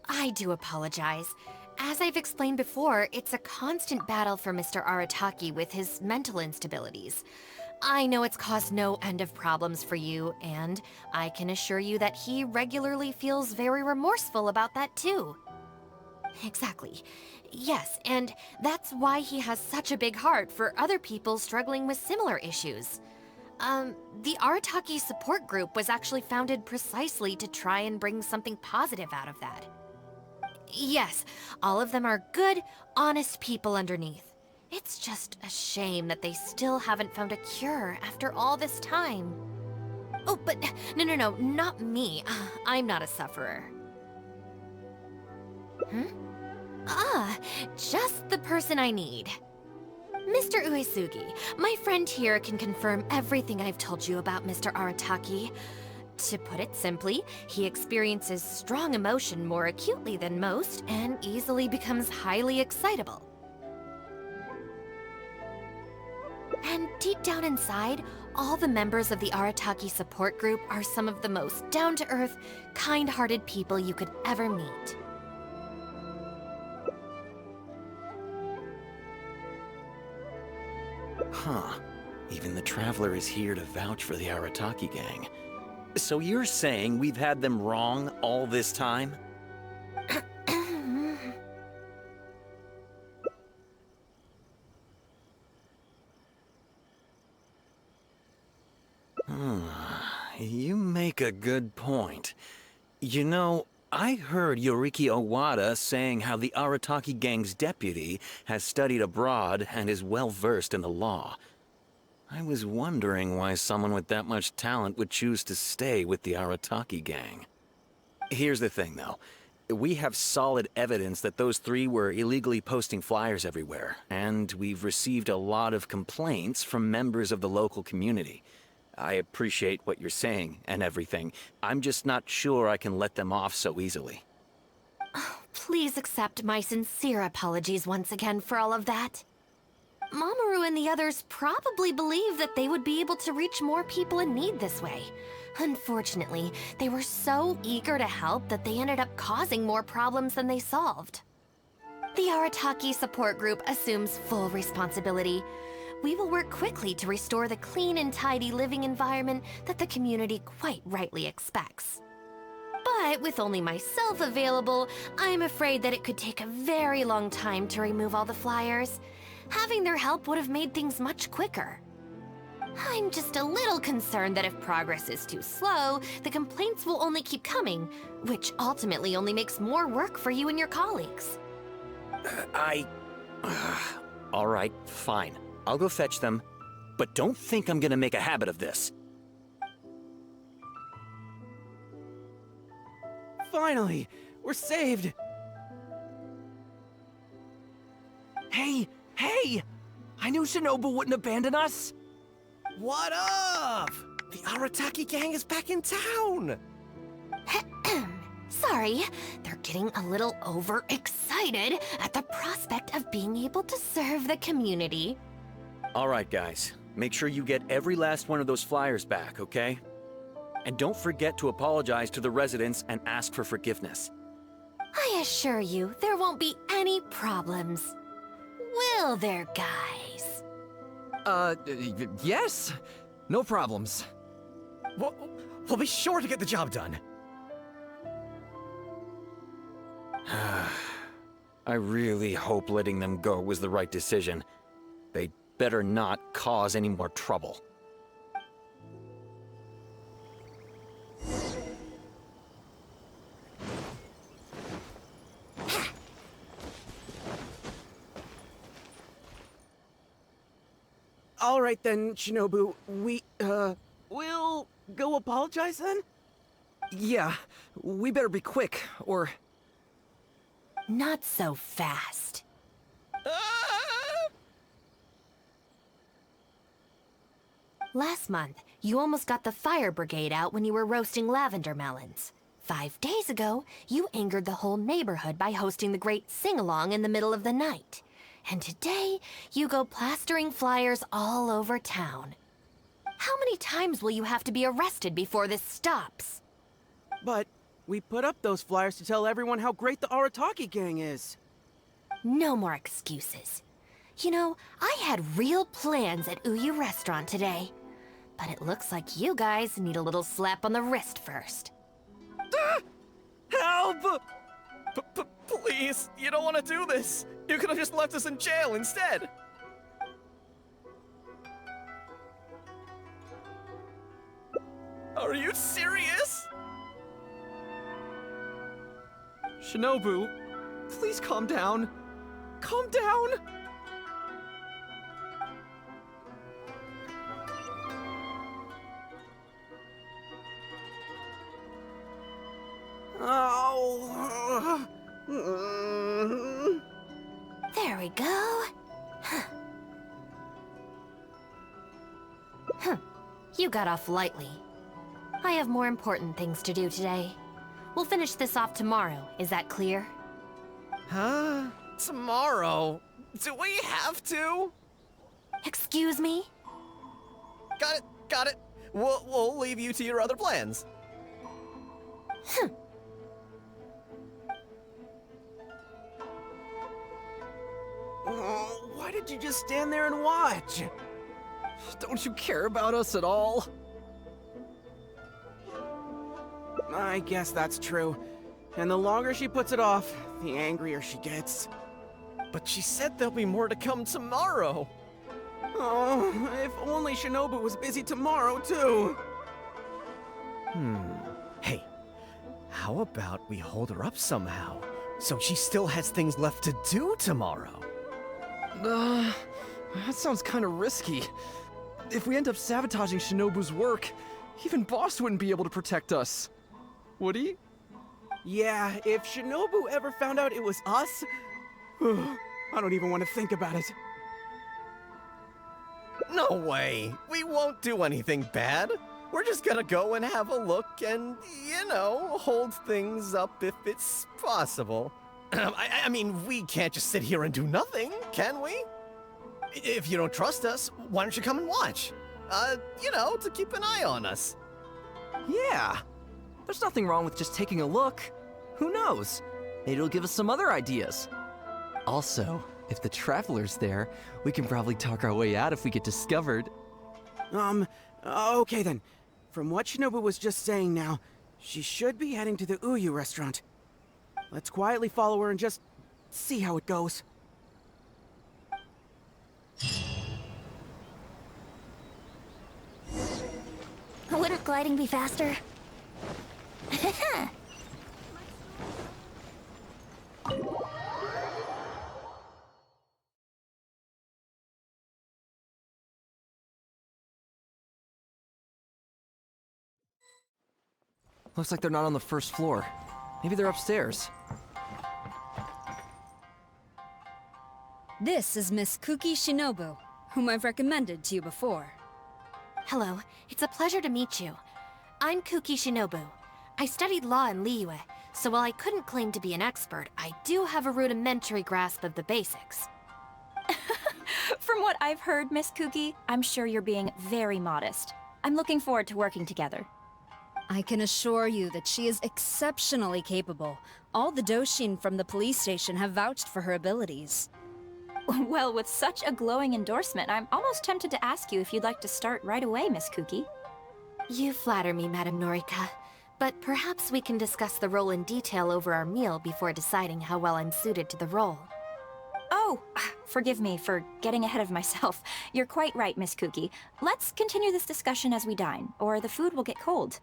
I do apologize. As I've explained before, it's a constant battle for Mr. Arataki with his mental instabilities. I know it's caused no end of problems for you, and I can assure you that he regularly feels very remorseful about that too. Exactly. Yes, and that's why he has such a big heart for other people struggling with similar issues. The Arataki support group was actually founded precisely to try and bring something positive out of that. Yes, all of them are good, honest people underneath. It's just a shame that they still haven't found a cure after all this time. Oh, but no, not me. I'm not a sufferer. Ah, just the person I need. Mr. Uesugi, my friend here can confirm everything I've told you about Mr. Arataki. To put it simply, he experiences strong emotion more acutely than most and easily becomes highly excitable. And deep down inside, all the members of the Arataki support group are some of the most down-to-earth, kind-hearted people you could ever meet. Huh. Even the Traveler is here to vouch for the Arataki gang. So you're saying we've had them wrong all this time? You make a good point. You know, I heard Yoriki Owada saying how the Arataki gang's deputy has studied abroad and is well-versed in the law. I was wondering why someone with that much talent would choose to stay with the Arataki gang. Here's the thing, though. We have solid evidence that those three were illegally posting flyers everywhere, and we've received a lot of complaints from members of the local community. I appreciate what you're saying and everything. I'm just not sure I can let them off so easily. Please accept my sincere apologies once again for all of that. Mamoru and the others probably believe that they would be able to reach more people in need this way. Unfortunately, they were so eager to help that they ended up causing more problems than they solved. The Arataki support group assumes full responsibility. We will work quickly to restore the clean and tidy living environment that the community quite rightly expects. But with only myself available, I'm afraid that it could take a very long time to remove all the flyers. Having their help would have made things much quicker. I'm just a little concerned that if progress is too slow, the complaints will only keep coming, which ultimately only makes more work for you and your colleagues. All right, fine. I'll go fetch them, but don't think I'm gonna make a habit of this. Finally! We're saved! Hey! I knew Shinobu wouldn't abandon us! What up? The Arataki gang is back in town! Sorry, they're getting a little overexcited at the prospect of being able to serve the community. All right, guys. Make sure you get every last one of those flyers back, okay? And don't forget to apologize to the residents and ask for forgiveness. I assure you, there won't be any problems. Will there, guys? Yes. No problems. We'll be sure to get the job done. I really hope letting them go was the right decision. They better not cause any more trouble. All right then, Shinobu. We'll go apologize then? Yeah, we better be quick, or... Not so fast. Last month, you almost got the fire brigade out when you were roasting lavender melons. 5 days ago, you angered the whole neighborhood by hosting the great sing-along in the middle of the night. And today, you go plastering flyers all over town. How many times will you have to be arrested before this stops? But We put up those flyers to tell everyone how great the Arataki gang is. No more excuses. You know, I had real plans at Uyu Restaurant today. But it looks like you guys need a little slap on the wrist first. Help! Please, you don't want to do this. You could have just left us in jail instead. Are you serious? Shinobu, please calm down. Calm down! Oh. There we go. You got off lightly. I have more important things to do today. We'll finish this off tomorrow, is that clear? Huh? Tomorrow? Do we have to? Excuse me? Got it. We'll leave you to your other plans. Oh, why did you just stand there and watch? Don't you care about us at all? I guess that's true. And the longer she puts it off, the angrier she gets. But she said there'll be more to come tomorrow. Oh, if only Shinobu was busy tomorrow, too. Hey, how about we hold her up somehow, so she still has things left to do tomorrow? That sounds kind of risky. If we end up sabotaging Shinobu's work, even Boss wouldn't be able to protect us. Would he? Yeah, if Shinobu ever found out it was us, I don't even want to think about it. No way! We won't do anything bad. We're just gonna go and have a look and, you know, hold things up if it's possible. I mean, we can't just sit here and do nothing, can we? If you don't trust us, why don't you come and watch? You know, to keep an eye on us. Yeah. There's nothing wrong with just taking a look. Who knows? Maybe it'll give us some other ideas. Also, if the Traveler's there, we can probably talk our way out if we get discovered. Okay then. From what Shinobu was just saying now, she should be heading to the Uyu restaurant. Let's quietly follow her and just see how it goes. Wouldn't gliding be faster? Looks like they're not on the first floor. Maybe they're upstairs. This is Miss Kuki Sinobu, whom I've recommended to you before. Hello, it's a pleasure to meet you. I'm Kuki Sinobu. I studied law in Liyue, so while I couldn't claim to be an expert, I do have a rudimentary grasp of the basics. From what I've heard, Miss Kuki, I'm sure you're being very modest. I'm looking forward to working together. I can assure you that she is exceptionally capable. All the Doshin from the police station have vouched for her abilities. Well, with such a glowing endorsement, I'm almost tempted to ask you if you'd like to start right away, Miss Kuki. You flatter me, Madame Norika. But perhaps we can discuss the role in detail over our meal before deciding how well I'm suited to the role. Oh, forgive me for getting ahead of myself. You're quite right, Miss Kuki. Let's continue this discussion as we dine, or the food will get cold.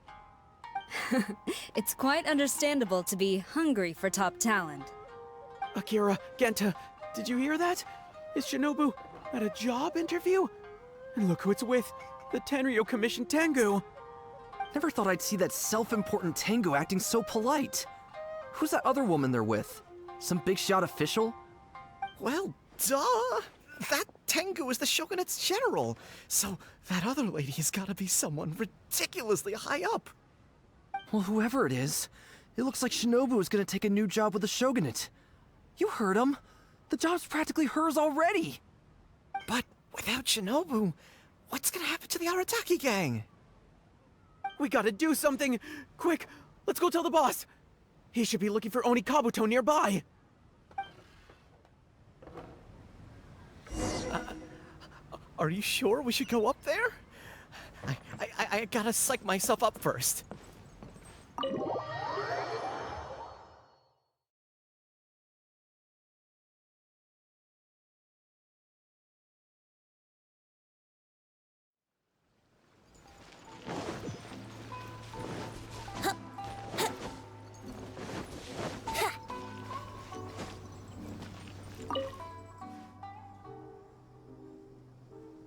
It's quite understandable to be hungry for top talent. Akira, Genta, did you hear that? Is Shinobu at a job interview? And look who it's with, the Tenryo Commission Tengu. Never thought I'd see that self-important Tengu acting so polite. Who's that other woman they're with? Some big shot official? Well, duh! That Tengu is the Shogunate's general, so that other lady has gotta be someone ridiculously high up. Well, whoever it is, it looks like Shinobu is gonna take a new job with the Shogunate. You heard him. The job's practically hers already. But without Shinobu, what's gonna happen to the Arataki gang? We gotta do something! Quick, let's go tell the boss! He should be looking for Oni Kabuto nearby. Are you sure we should go up there? I gotta psych myself up first.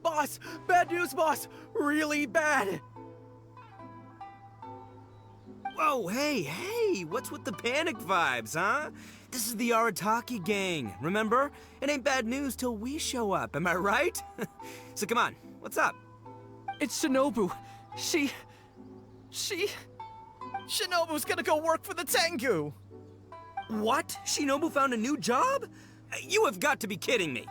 Boss! Bad news, boss! Really bad! Whoa, hey, what's with the panic vibes, huh? This is the Arataki gang, remember? It ain't bad news till we show up, am I right? So come on, what's up? It's Shinobu. She... Shinobu's gonna go work for the Tengu! What? Shinobu found a new job? You have got to be kidding me.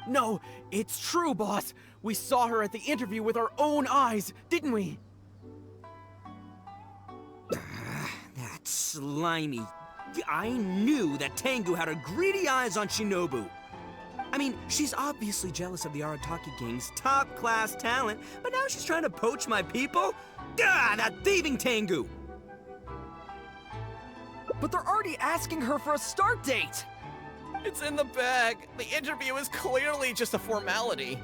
No, it's true, boss. We saw her at the interview with our own eyes, didn't we? That slimy... I knew that Tengu had her greedy eyes on Shinobu. I mean, she's obviously jealous of the Arataki gang's top-class talent, but now she's trying to poach my people? Gah, that thieving Tengu! But they're already asking her for a start date! It's in the bag. The interview is clearly just a formality.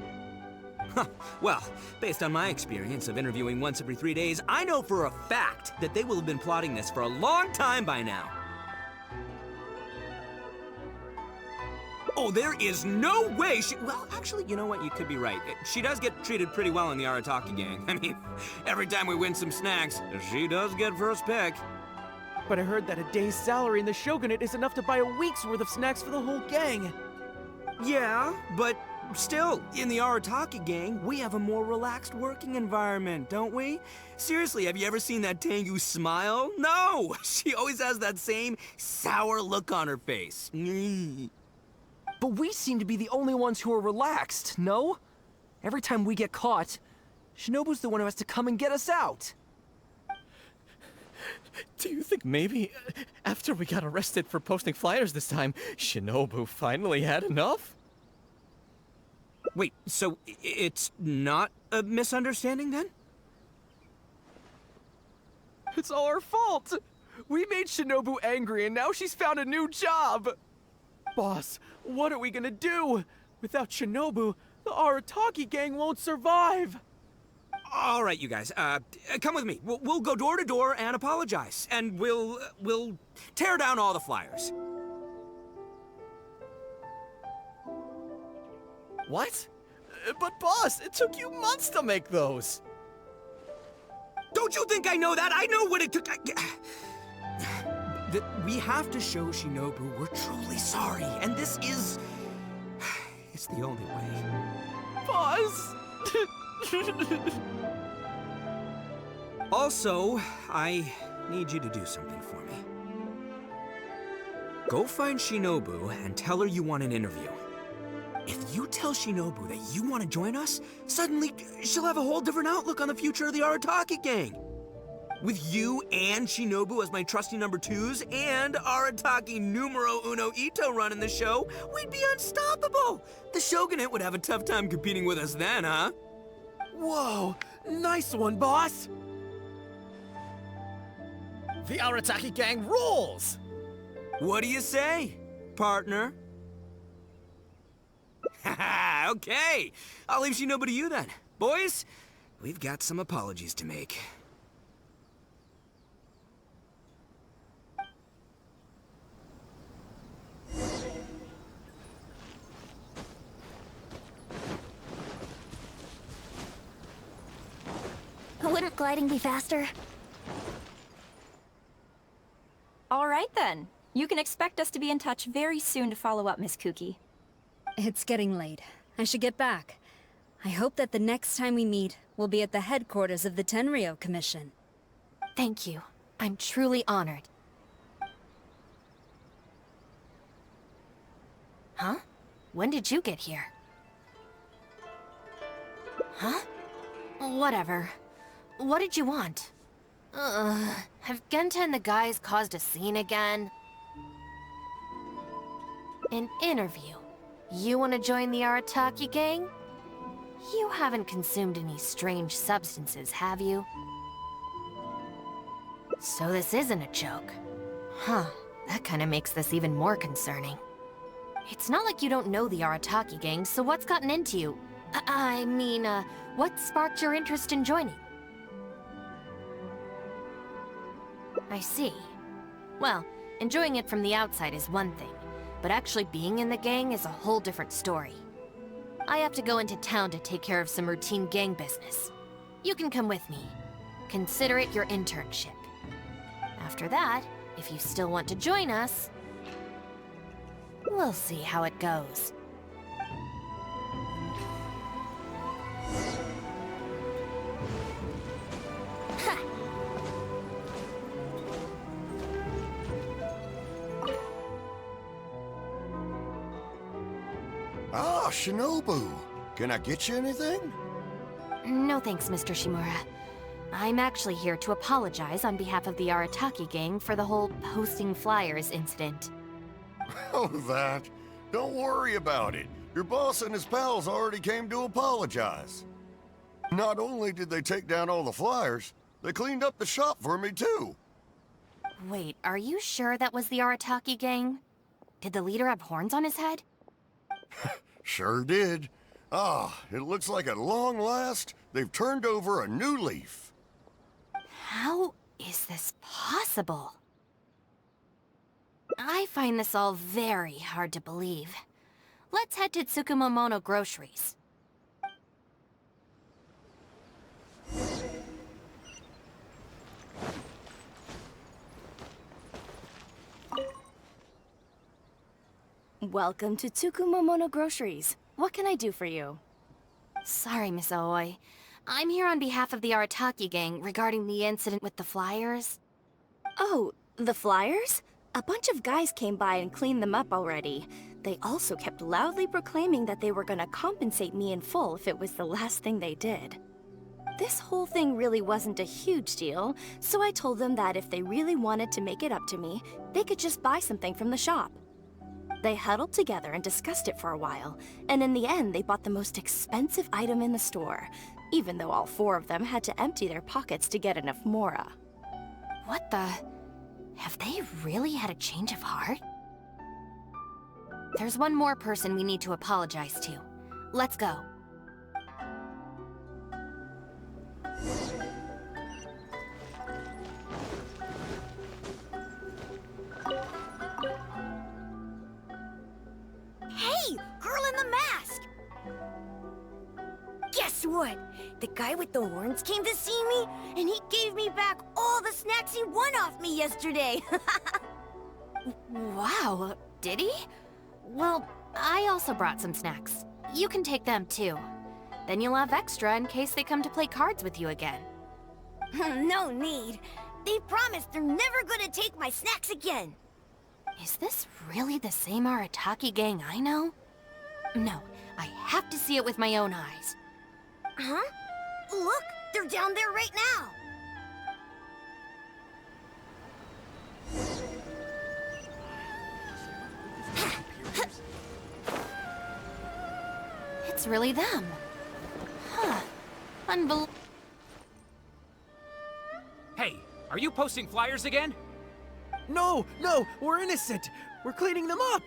Well, based on my experience of interviewing once every 3 days, I know for a fact that they will have been plotting this for a long time by now. Oh, there is no way she... Well, actually, you know what? You could be right. She does get treated pretty well in the Arataki gang. I mean, every time we win some snacks, she does get first pick. But I heard that a day's salary in the Shogunate is enough to buy a week's worth of snacks for the whole gang. Yeah, but still, in the Arataki gang, we have a more relaxed working environment, don't we? Seriously, have you ever seen that Tengu smile? No! She always has that same sour look on her face. But we seem to be the only ones who are relaxed, no? Every time we get caught, Shinobu's the one who has to come and get us out. Do you think maybe, after we got arrested for posting flyers this time, Shinobu finally had enough? Wait, so it's not a misunderstanding then? It's all our fault! We made Shinobu angry and now she's found a new job! Boss, what are we gonna do? Without Shinobu, the Arataki gang won't survive! All right, you guys, come with me. We'll go door to door and apologize, and we'll tear down all the flyers. What? But boss, it took you months to make those! Don't you think I know that? I know what it took. We have to show Shinobu we're truly sorry, and this is... It's the only way. Boss! Also, I need you to do something for me. Go find Shinobu and tell her you want an interview. If you tell Shinobu that you want to join us, suddenly she'll have a whole different outlook on the future of the Arataki gang. With you and Shinobu as my trusty number twos and Arataki numero uno Ito running the show, we'd be unstoppable. The Shogunate would have a tough time competing with us then, huh? Whoa, nice one, boss! The Arataki gang rules! What do you say, partner? Haha, okay. I'll leave Shinobu to you then. Boys, we've got some apologies to make. Wouldn't gliding be faster? All right then. You can expect us to be in touch very soon to follow up, Miss Kuki. It's getting late. I should get back. I hope that the next time we meet, we'll be at the headquarters of the Tenryou Commission. Thank you. I'm truly honored. Huh? When did you get here? Huh? Whatever. What did you want? Have Genta and the guys caused a scene again? An interview. You want to join the Arataki gang? You haven't consumed any strange substances, have you? So this isn't a joke. Huh, that kind of makes this even more concerning. It's not like you don't know the Arataki gang, so what's gotten into you? What sparked your interest in joining? I see. Well, enjoying it from the outside is one thing, but actually being in the gang is a whole different story. I have to go into town to take care of some routine gang business. You can come with me. Consider it your internship. After that, if you still want to join us, we'll see how it goes. Ah, Shinobu. Can I get you anything? No thanks, Mr. Shimura. I'm actually here to apologize on behalf of the Arataki gang for the whole posting flyers incident. Oh, that. Don't worry about it. Your boss and his pals already came to apologize. Not only did they take down all the flyers, they cleaned up the shop for me too. Wait, are you sure that was the Arataki gang? Did the leader have horns on his head? Sure did. Ah, it looks like at long last, they've turned over a new leaf. How is this possible? I find this all very hard to believe. Let's head to Tsukumomono Groceries. Welcome to Tsukumomono Groceries. What can I do for you? Sorry, Miss Aoi. I'm here on behalf of the Arataki gang regarding the incident with the flyers. Oh, the flyers? A bunch of guys came by and cleaned them up already. They also kept loudly proclaiming that they were gonna compensate me in full if it was the last thing they did. This whole thing really wasn't a huge deal, so I told them that if they really wanted to make it up to me, they could just buy something from the shop. They huddled together and discussed it for a while, and in the end they bought the most expensive item in the store, even though all four of them had to empty their pockets to get enough mora. What the... Have they really had a change of heart? There's one more person we need to apologize to. Let's go. Hey, girl in the mask! Guess what? The guy with the horns came to see me, and he gave me back all the snacks he won off me yesterday. Wow, did he? Well, I also brought some snacks. You can take them too. Then you'll have extra in case they come to play cards with you again. No need. They promised they're never gonna take my snacks again. Is this really the same Arataki gang I know? No, I have to see it with my own eyes. Huh? Look, they're down there right now. It's really them. Huh. Unbelievable. Hey, are you posting flyers again? No, we're innocent. We're cleaning them up.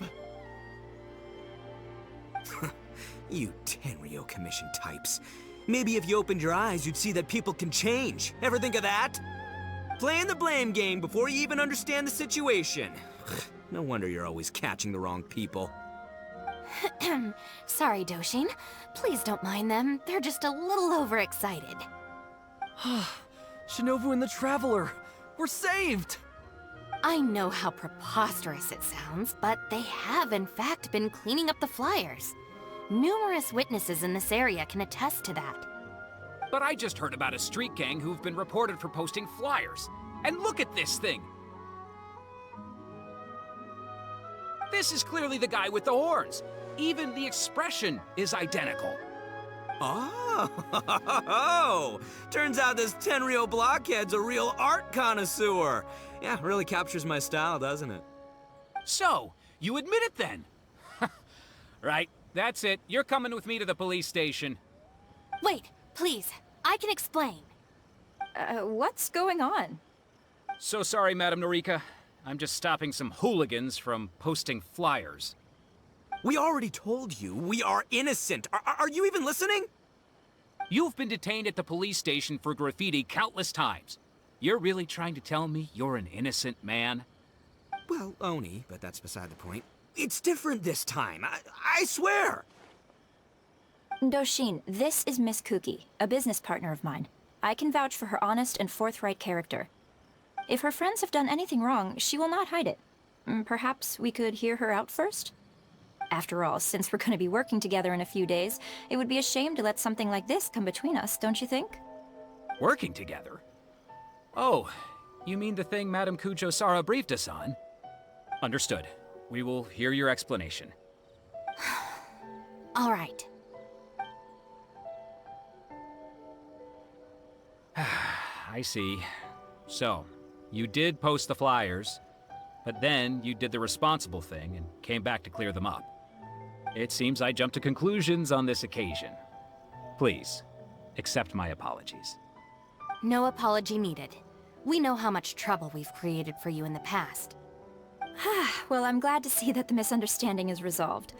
You Tenryo Commission types. Maybe if you opened your eyes, you'd see that people can change. Ever think of that? Playing the blame game before you even understand the situation. No wonder you're always catching the wrong people. Sorry, Doshin. Please don't mind them. They're just a little overexcited. Shinobu and the Traveler! We're saved! I know how preposterous it sounds, but they have in fact been cleaning up the flyers. Numerous witnesses in this area can attest to that. But I just heard about a street gang who've been reported for posting flyers. And look at this thing! This is clearly the guy with the horns. Even the expression is identical. Oh, turns out this Tenryo blockhead's a real art connoisseur. Yeah, really captures my style, doesn't it? So, you admit it then? Right, that's it. You're coming with me to the police station. Wait, please. I can explain. What's going on? So sorry, Madam Norika. I'm just stopping some hooligans from posting flyers. We already told you we are innocent. Are you even listening? You've been detained at the police station for graffiti countless times. You're really trying to tell me you're an innocent man? Well, Oni, but that's beside the point. It's different this time. I swear! Doshin, this is Miss Kuki, a business partner of mine. I can vouch for her honest and forthright character. If her friends have done anything wrong, she will not hide it. Perhaps we could hear her out first? After all, since we're going to be working together in a few days, it would be a shame to let something like this come between us, don't you think? Working together? Oh, you mean the thing Madame Kujo-Sara briefed us on? Understood. We will hear your explanation. All right. I see. So, you did post the flyers, but then you did the responsible thing and came back to clear them up. It seems I jumped to conclusions on this occasion. Please, accept my apologies. No apology needed. We know how much trouble we've created for you in the past. Well, I'm glad to see that the misunderstanding is resolved.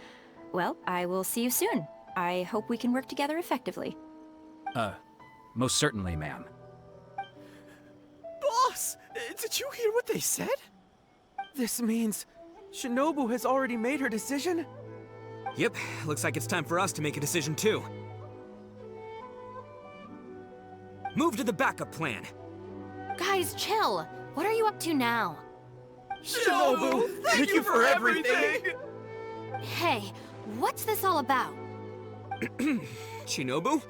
Well, I will see you soon. I hope we can work together effectively. Most certainly, ma'am. Boss! Did you hear what they said? This means Shinobu has already made her decision? Yep, looks like it's time for us to make a decision too. Move to the backup plan. Guys, chill. What are you up to now? Shinobu, thank you for everything! Hey, what's this all about? Shinobu,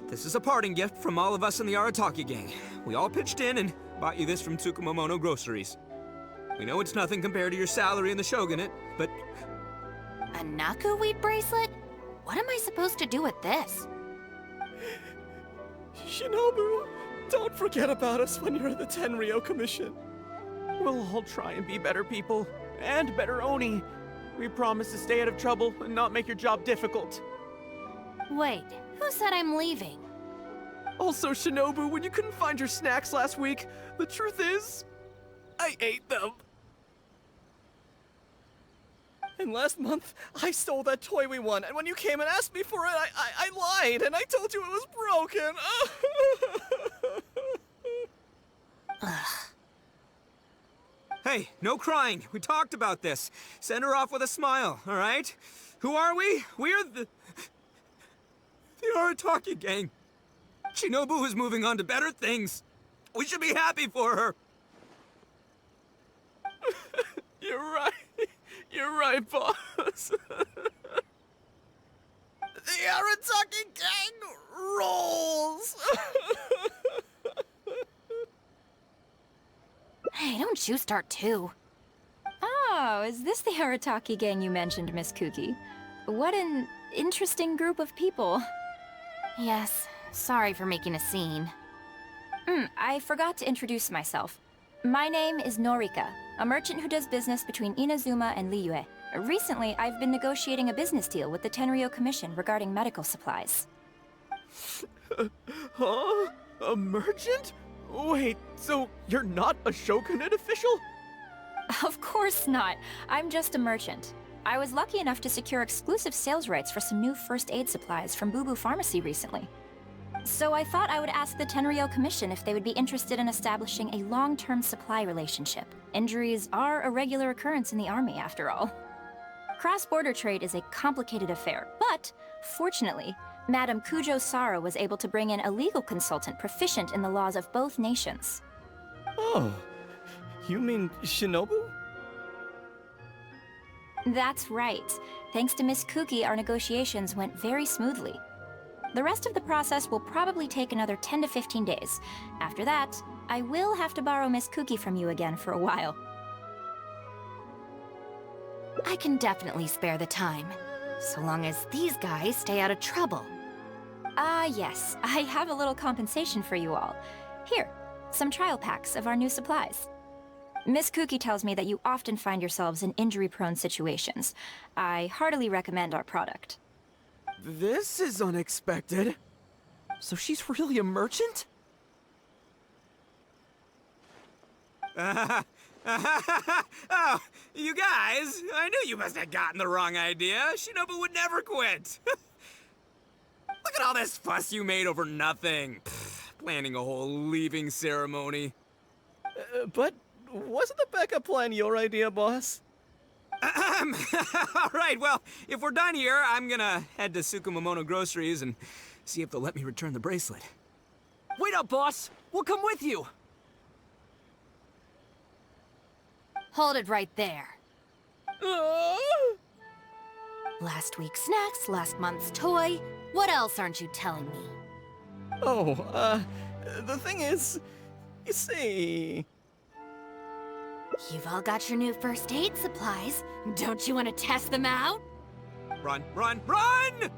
this is a parting gift from all of us in the Arataki gang. We all pitched in and bought you this from Tsukumomono Groceries. We know it's nothing compared to your salary in the Shogunate, but... A Naku wheat bracelet? What am I supposed to do with this? Shinobu, don't forget about us when you're at the Tenryo Commission. We'll all try and be better people, and better Oni. We promise to stay out of trouble and not make your job difficult. Wait, who said I'm leaving? Also, Shinobu, when you couldn't find your snacks last week, the truth is, I ate them. And last month, I stole that toy we won, and when you came and asked me for it, I lied, and I told you it was broken. Hey, no crying. We talked about this. Send her off with a smile, all right? Who are we? We're the Arataki gang. Shinobu is moving on to better things. We should be happy for her. You're right. You're right, boss. The Arataki gang rolls! Hey, don't you start too. Oh, is this the Arataki gang you mentioned, Miss Kuki? What an interesting group of people. Yes, sorry for making a scene. I forgot to introduce myself. My name is Norika, a merchant who does business between Inazuma and Liyue. Recently, I've been negotiating a business deal with the Tenryo Commission regarding medical supplies. Huh? A merchant? Wait, so you're not a Shogunate official? Of course not. I'm just a merchant. I was lucky enough to secure exclusive sales rights for some new first aid supplies from Boo Boo Pharmacy recently. So I thought I would ask the Tenryo Commission if they would be interested in establishing a long-term supply relationship. Injuries are a regular occurrence in the army, after all. Cross-border trade is a complicated affair, but fortunately, Madame Kujo-Sara was able to bring in a legal consultant proficient in the laws of both nations. Oh, you mean Shinobu? That's right. Thanks to Miss Kuki, our negotiations went very smoothly. The rest of the process will probably take another 10 to 15 days. After that, I will have to borrow Miss Kuki from you again for a while. I can definitely spare the time, so long as these guys stay out of trouble. Yes. I have a little compensation for you all. Here, some trial packs of our new supplies. Miss Kuki tells me that you often find yourselves in injury-prone situations. I heartily recommend our product. This is unexpected. So she's really a merchant? Oh, you guys, I knew you must have gotten the wrong idea. Shinobu would never quit. Look at all this fuss you made over nothing. Planning a whole leaving ceremony. But wasn't the backup plan your idea, boss? All right, well, if we're done here, I'm gonna head to Tsukumomono Groceries and see if they'll let me return the bracelet. Wait up, boss! We'll come with you! Hold it right there. Last week's snacks, last month's toy. What else aren't you telling me? Oh, the thing is, you see... You've all got your new first aid supplies. Don't you want to test them out? Run, run, run!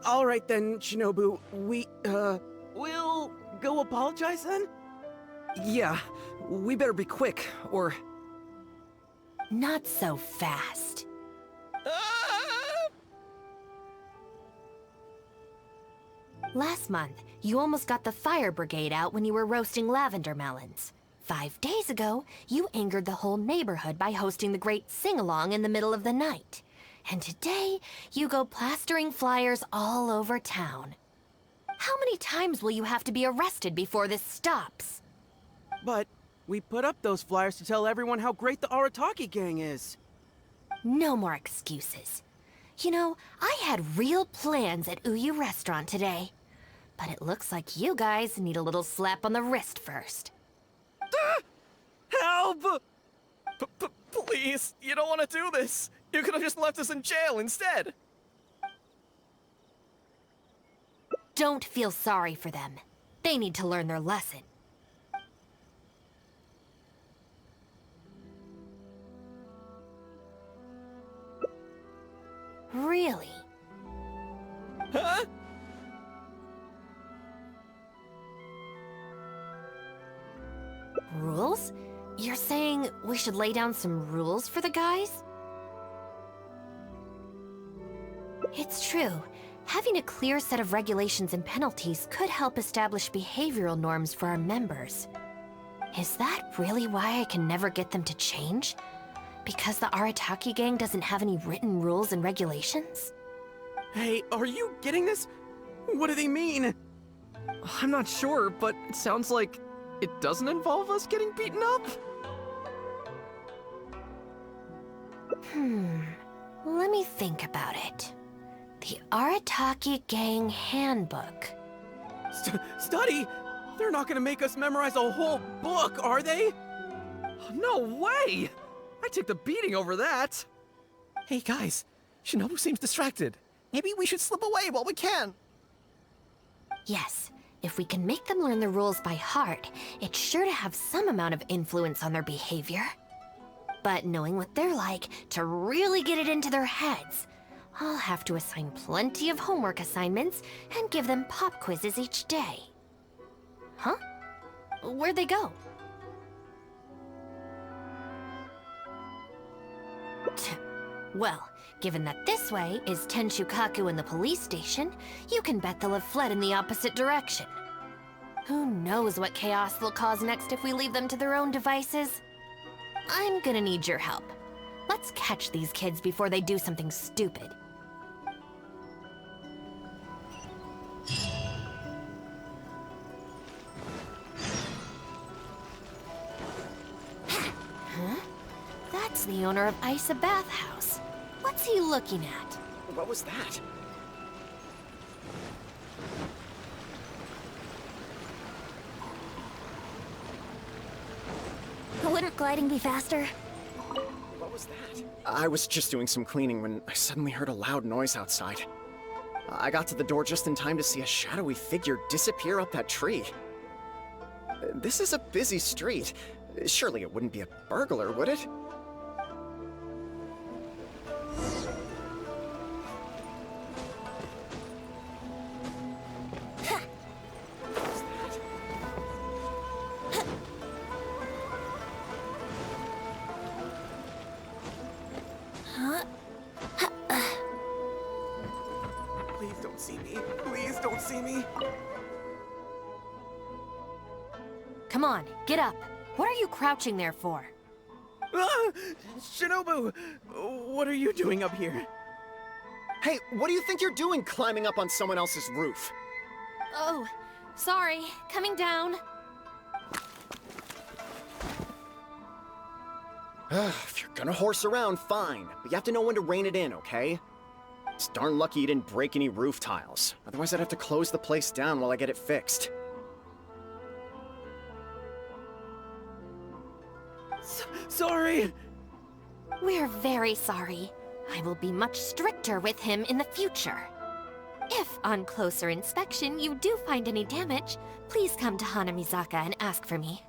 All right then, Shinobu. We'll go apologize then? Yeah, we better be quick, or... Not so fast. Last month, you almost got the fire brigade out when you were roasting lavender melons. 5 days ago, you angered the whole neighborhood by hosting the great sing-along in the middle of the night. And today, you go plastering flyers all over town. How many times will you have to be arrested before this stops? But we put up those flyers to tell everyone how great the Arataki gang is. No more excuses. You know, I had real plans at Uyu Restaurant today. But it looks like you guys need a little slap on the wrist first. Help! Please, you don't want to do this. You could have just left us in jail instead. Don't feel sorry for them. They need to learn their lesson. Really? Huh? Rules? You're saying we should lay down some rules for the guys? It's true. Having a clear set of regulations and penalties could help establish behavioral norms for our members. Is that really why I can never get them to change? Because the Arataki gang doesn't have any written rules and regulations? Hey, are you getting this? What do they mean? I'm not sure, but it sounds like it doesn't involve us getting beaten up? Let me think about it. The Arataki Gang Handbook. Study? They're not gonna make us memorize a whole book, are they? No way! I took the beating over that. Hey guys, Shinobu seems distracted. Maybe we should slip away while we can. Yes, if we can make them learn the rules by heart, it's sure to have some amount of influence on their behavior. But knowing what they're like, to really get it into their heads, I'll have to assign plenty of homework assignments and give them pop quizzes each day. Huh? Where'd they go? Well, given that this way is Tenshukaku and the police station, you can bet they'll have fled in the opposite direction. Who knows what chaos they'll cause next if we leave them to their own devices? I'm gonna need your help. Let's catch these kids before they do something stupid. Huh? That's the owner of Isa Bathhouse. What's he looking at? What was that? Wouldn't gliding be faster? What was that? I was just doing some cleaning when I suddenly heard a loud noise outside. I got to the door just in time to see a shadowy figure disappear up that tree. This is a busy street. Surely it wouldn't be a burglar, would it? Please don't see me. Please don't see me. Come on, get up. What are you crouching there for? Ah! Shinobu! What are you doing up here? Hey, what do you think you're doing climbing up on someone else's roof? Oh, sorry. Coming down. If you're gonna horse around, fine. But you have to know when to rein it in, okay? It's darn lucky you didn't break any roof tiles. Otherwise, I'd have to close the place down while I get it fixed. Sorry! We're very sorry. I will be much stricter with him in the future. If, on closer inspection, you do find any damage, please come to Hanamizaka and ask for me.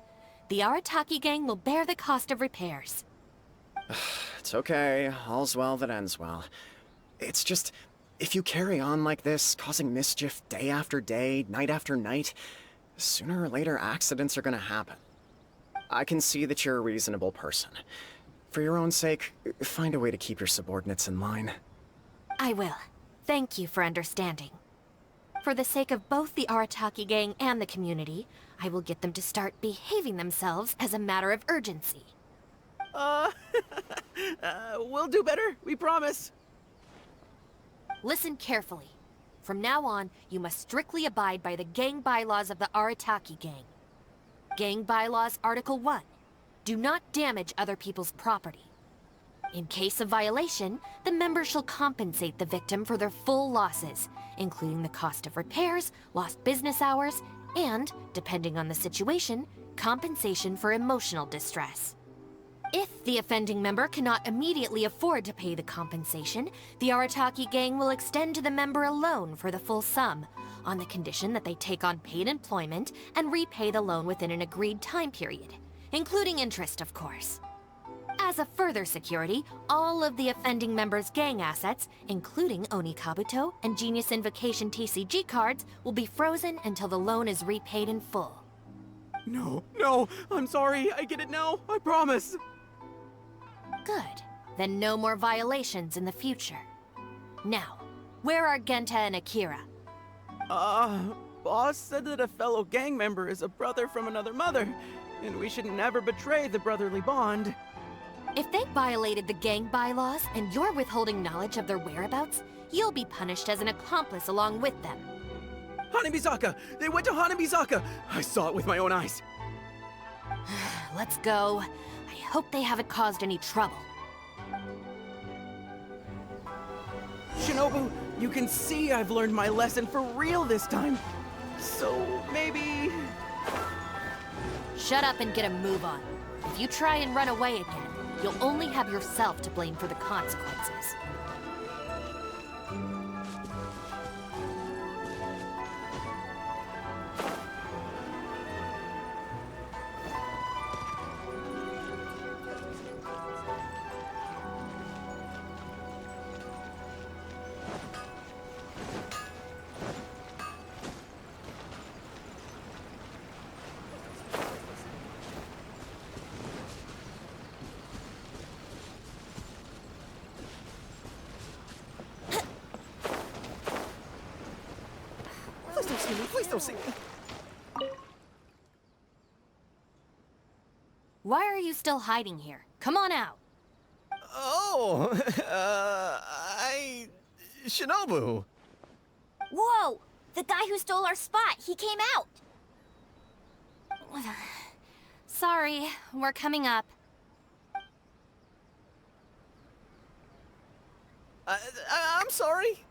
The Arataki gang will bear the cost of repairs. It's okay. All's well that ends well. It's just, if you carry on like this, causing mischief day after day, night after night, sooner or later accidents are gonna happen. I can see that you're a reasonable person. For your own sake, find a way to keep your subordinates in line. I will. Thank you for understanding. For the sake of both the Arataki gang and the community, I will get them to start behaving themselves as a matter of urgency. We'll do better, we promise. Listen carefully. From now on, you must strictly abide by the gang bylaws of the Arataki gang. Gang Bylaws Article 1. Do not damage other people's property. In case of violation, the member shall compensate the victim for their full losses, including the cost of repairs, lost business hours, and, depending on the situation, compensation for emotional distress. If the offending member cannot immediately afford to pay the compensation, the Arataki gang will extend to the member a loan for the full sum, on the condition that they take on paid employment and repay the loan within an agreed time period, including interest, of course. As a further security, all of the offending member's gang assets, including Oni Kabuto and Genius Invocation TCG cards, will be frozen until the loan is repaid in full. No, I'm sorry, I get it now, I promise. Good. Then no more violations in the future. Now, where are Genta and Akira? Boss said that a fellow gang member is a brother from another mother, and we should never betray the brotherly bond. If they violated the gang bylaws and you're withholding knowledge of their whereabouts, you'll be punished as an accomplice along with them. Hanamizaka! They went to Hanamizaka! I saw it with my own eyes. Let's go. I hope they haven't caused any trouble. Shinobu, you can see I've learned my lesson for real this time. So maybe... Shut up and get a move on. If you try and run away again, you'll only have yourself to blame for the consequences. Please don't see me. Why are you still hiding here? Come on out. Oh, Shinobu. Whoa! The guy who stole our spot, he came out! Sorry, we're coming up. I'm sorry.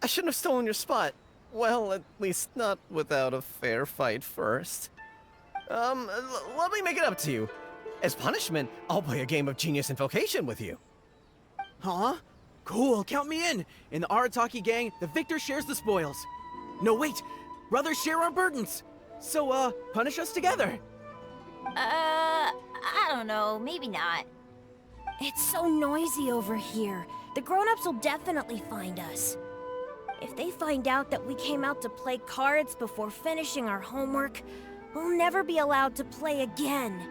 I shouldn't have stolen your spot. Well, at least not without a fair fight first. Let me make it up to you. As punishment, I'll play a game of Genius Invocation with you. Huh? Cool, count me in. In the Arataki gang, the victor shares the spoils. No, wait. Brothers share our burdens. So, punish us together. I don't know, maybe not. It's so noisy over here. The grown-ups will definitely find us. If they find out that we came out to play cards before finishing our homework, we'll never be allowed to play again.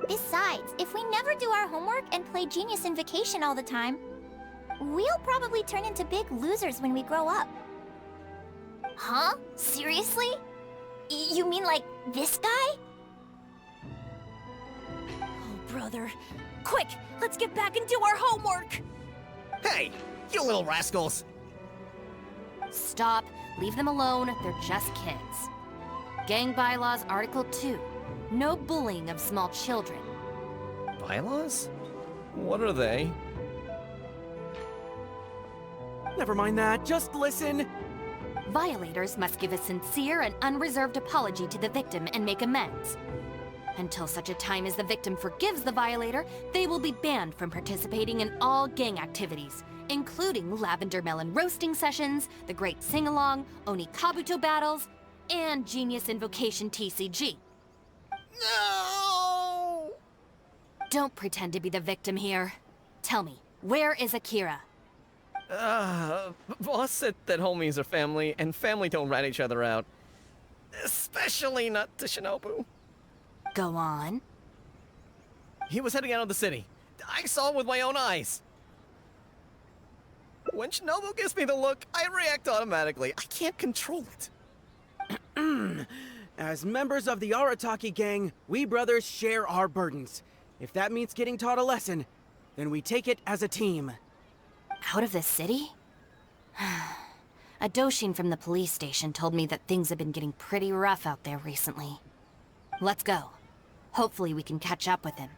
Besides, if we never do our homework and play Genius Invocation all the time, we'll probably turn into big losers when we grow up. Huh? Seriously? You mean like this guy? Oh, brother. Quick, let's get back and do our homework! Hey, you little rascals! Stop. Leave them alone. They're just kids. Gang Bylaws Article 2. No bullying of small children. Bylaws? What are they? Never mind that, just listen. Violators must give a sincere and unreserved apology to the victim and make amends. Until such a time as the victim forgives the violator, they will be banned from participating in all gang activities, including lavender melon roasting sessions, the Great Sing-Along, Oni Kabuto battles, and Genius Invocation TCG. No! Don't pretend to be the victim here. Tell me, where is Akira? Boss said that homies are family, and family don't rat each other out. Especially not to Shinobu. Go on. He was heading out of the city. I saw him with my own eyes. When Shinobu gives me the look, I react automatically. I can't control it. As members of the Arataki gang, we brothers share our burdens. If that means getting taught a lesson, then we take it as a team. Out of the city? A Doshin from the police station told me that things have been getting pretty rough out there recently. Let's go. Hopefully we can catch up with him.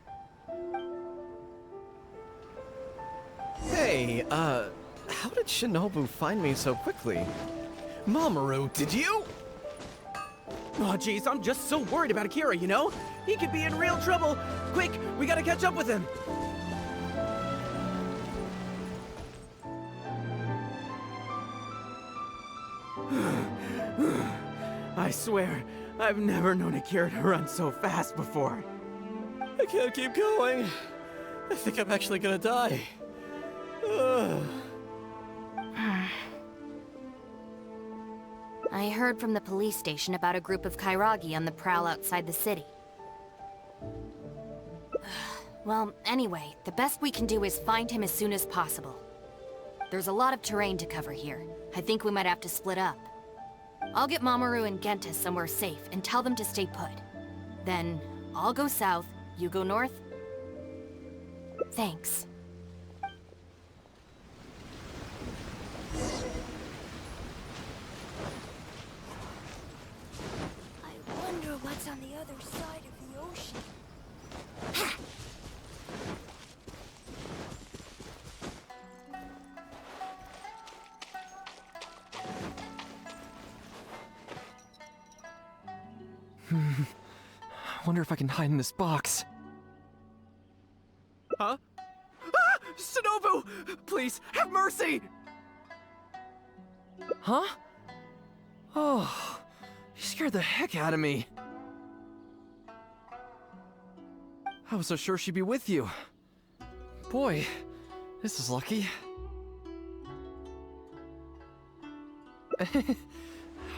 Hey, how did Shinobu find me so quickly? Mamoru, did you? Oh, jeez, I'm just so worried about Akira, you know? He could be in real trouble. Quick, we gotta catch up with him. I swear, I've never known Akira to run so fast before. I can't keep going. I think I'm actually gonna die. I heard from the police station about a group of Kairagi on the prowl outside the city. Well, anyway, the best we can do is find him as soon as possible. There's a lot of terrain to cover here. I think we might have to split up. I'll get Mamoru and Genta somewhere safe and tell them to stay put. Then, I'll go south, you go north. Thanks. I wonder what's on the other side of the ocean. I wonder if I can hide in this box. Huh? Ah! Shinobu! Please, have mercy! Huh? Oh, you scared the heck out of me. I was so sure she'd be with you. Boy, this is lucky.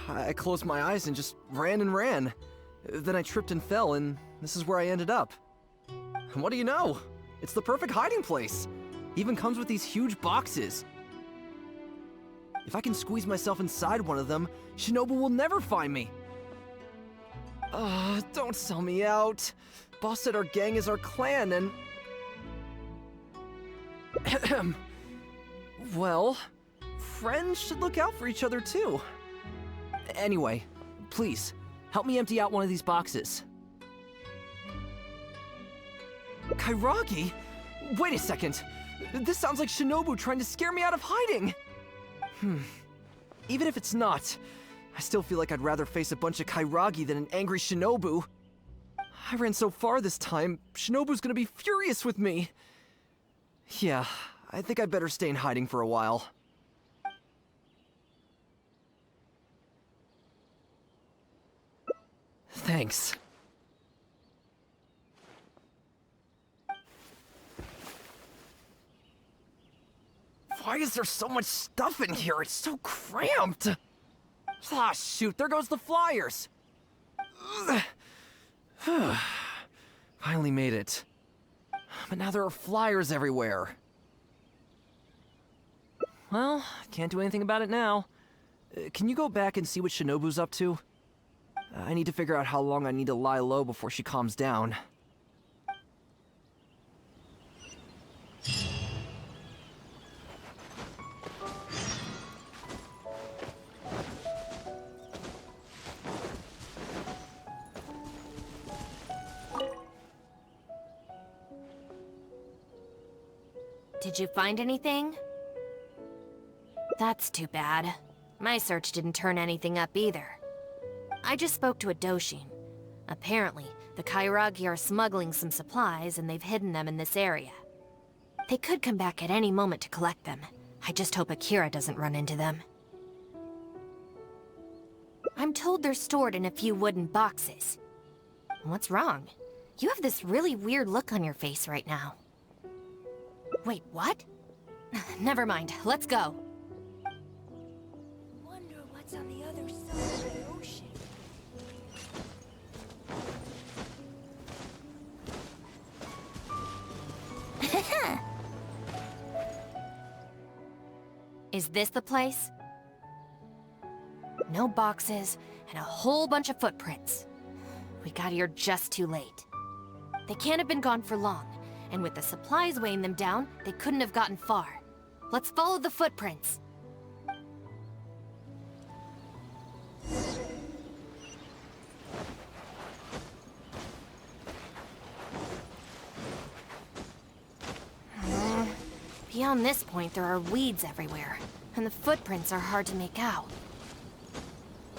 I closed my eyes and just ran and ran. Then I tripped and fell, and this is where I ended up. And what do you know? It's the perfect hiding place. Even comes with these huge boxes. If I can squeeze myself inside one of them, Shinobu will never find me. Don't sell me out. Boss said our gang is our clan, and... Well, friends should look out for each other too. Anyway, please, help me empty out one of these boxes. Kairagi? Wait a second. This sounds like Shinobu trying to scare me out of hiding. Even if it's not, I still feel like I'd rather face a bunch of Kairagi than an angry Shinobu. I ran so far this time, Shinobu's gonna be furious with me. Yeah, I think I'd better stay in hiding for a while. Thanks. Why is there so much stuff in here? It's so cramped! Ah, shoot, there goes the flyers! Finally made it. But now there are flyers everywhere. Well, can't do anything about it now. Can you go back and see what Shinobu's up to? I need to figure out how long I need to lie low before she calms down. Did you find anything? That's too bad. My search didn't turn anything up either. I just spoke to a Doshin. Apparently, the Kairagi are smuggling some supplies and they've hidden them in this area. They could come back at any moment to collect them. I just hope Akira doesn't run into them. I'm told they're stored in a few wooden boxes. What's wrong? You have this really weird look on your face right now. Wait, what? Never mind, let's go. Wonder what's on the other side of the ocean. Is this the place? No boxes, and a whole bunch of footprints. We got here just too late. They can't have been gone for long, and with the supplies weighing them down, they couldn't have gotten far. Let's follow the footprints. Beyond this point, there are weeds everywhere, and the footprints are hard to make out.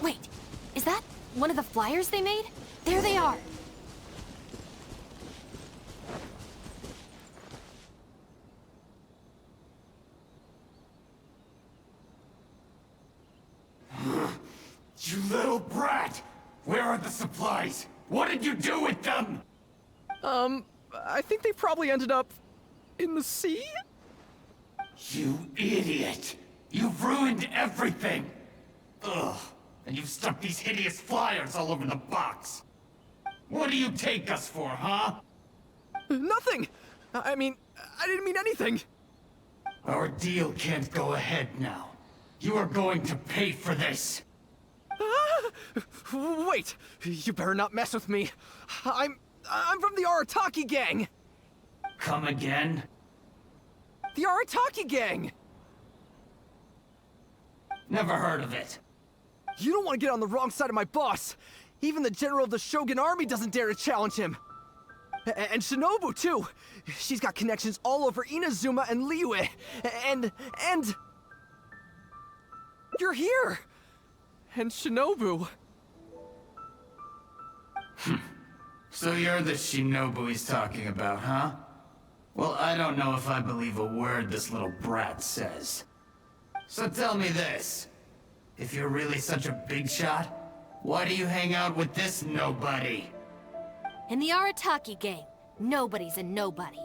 Wait, is that one of the flyers they made? There they are! You little brat! Where are the supplies? What did you do with them? I think they probably ended up in the sea? You idiot! You've ruined everything! Ugh, and you've stuck these hideous flyers all over the box. What do you take us for, huh? Nothing! I mean, I didn't mean anything! Our deal can't go ahead now. You are going to pay for this. Wait! You better not mess with me. I'm from the Arataki gang! Come again? The Arataki gang! Never heard of it. You don't want to get on the wrong side of my boss! Even the general of the Shogun army doesn't dare to challenge him! And Shinobu, too! She's got connections all over Inazuma and Liyue! And... You're here! And Shinobu... So you're the Shinobu he's talking about, huh? Well, I don't know if I believe a word this little brat says. So tell me this. If you're really such a big shot, why do you hang out with this nobody? In the Arataki gang, nobody's a nobody.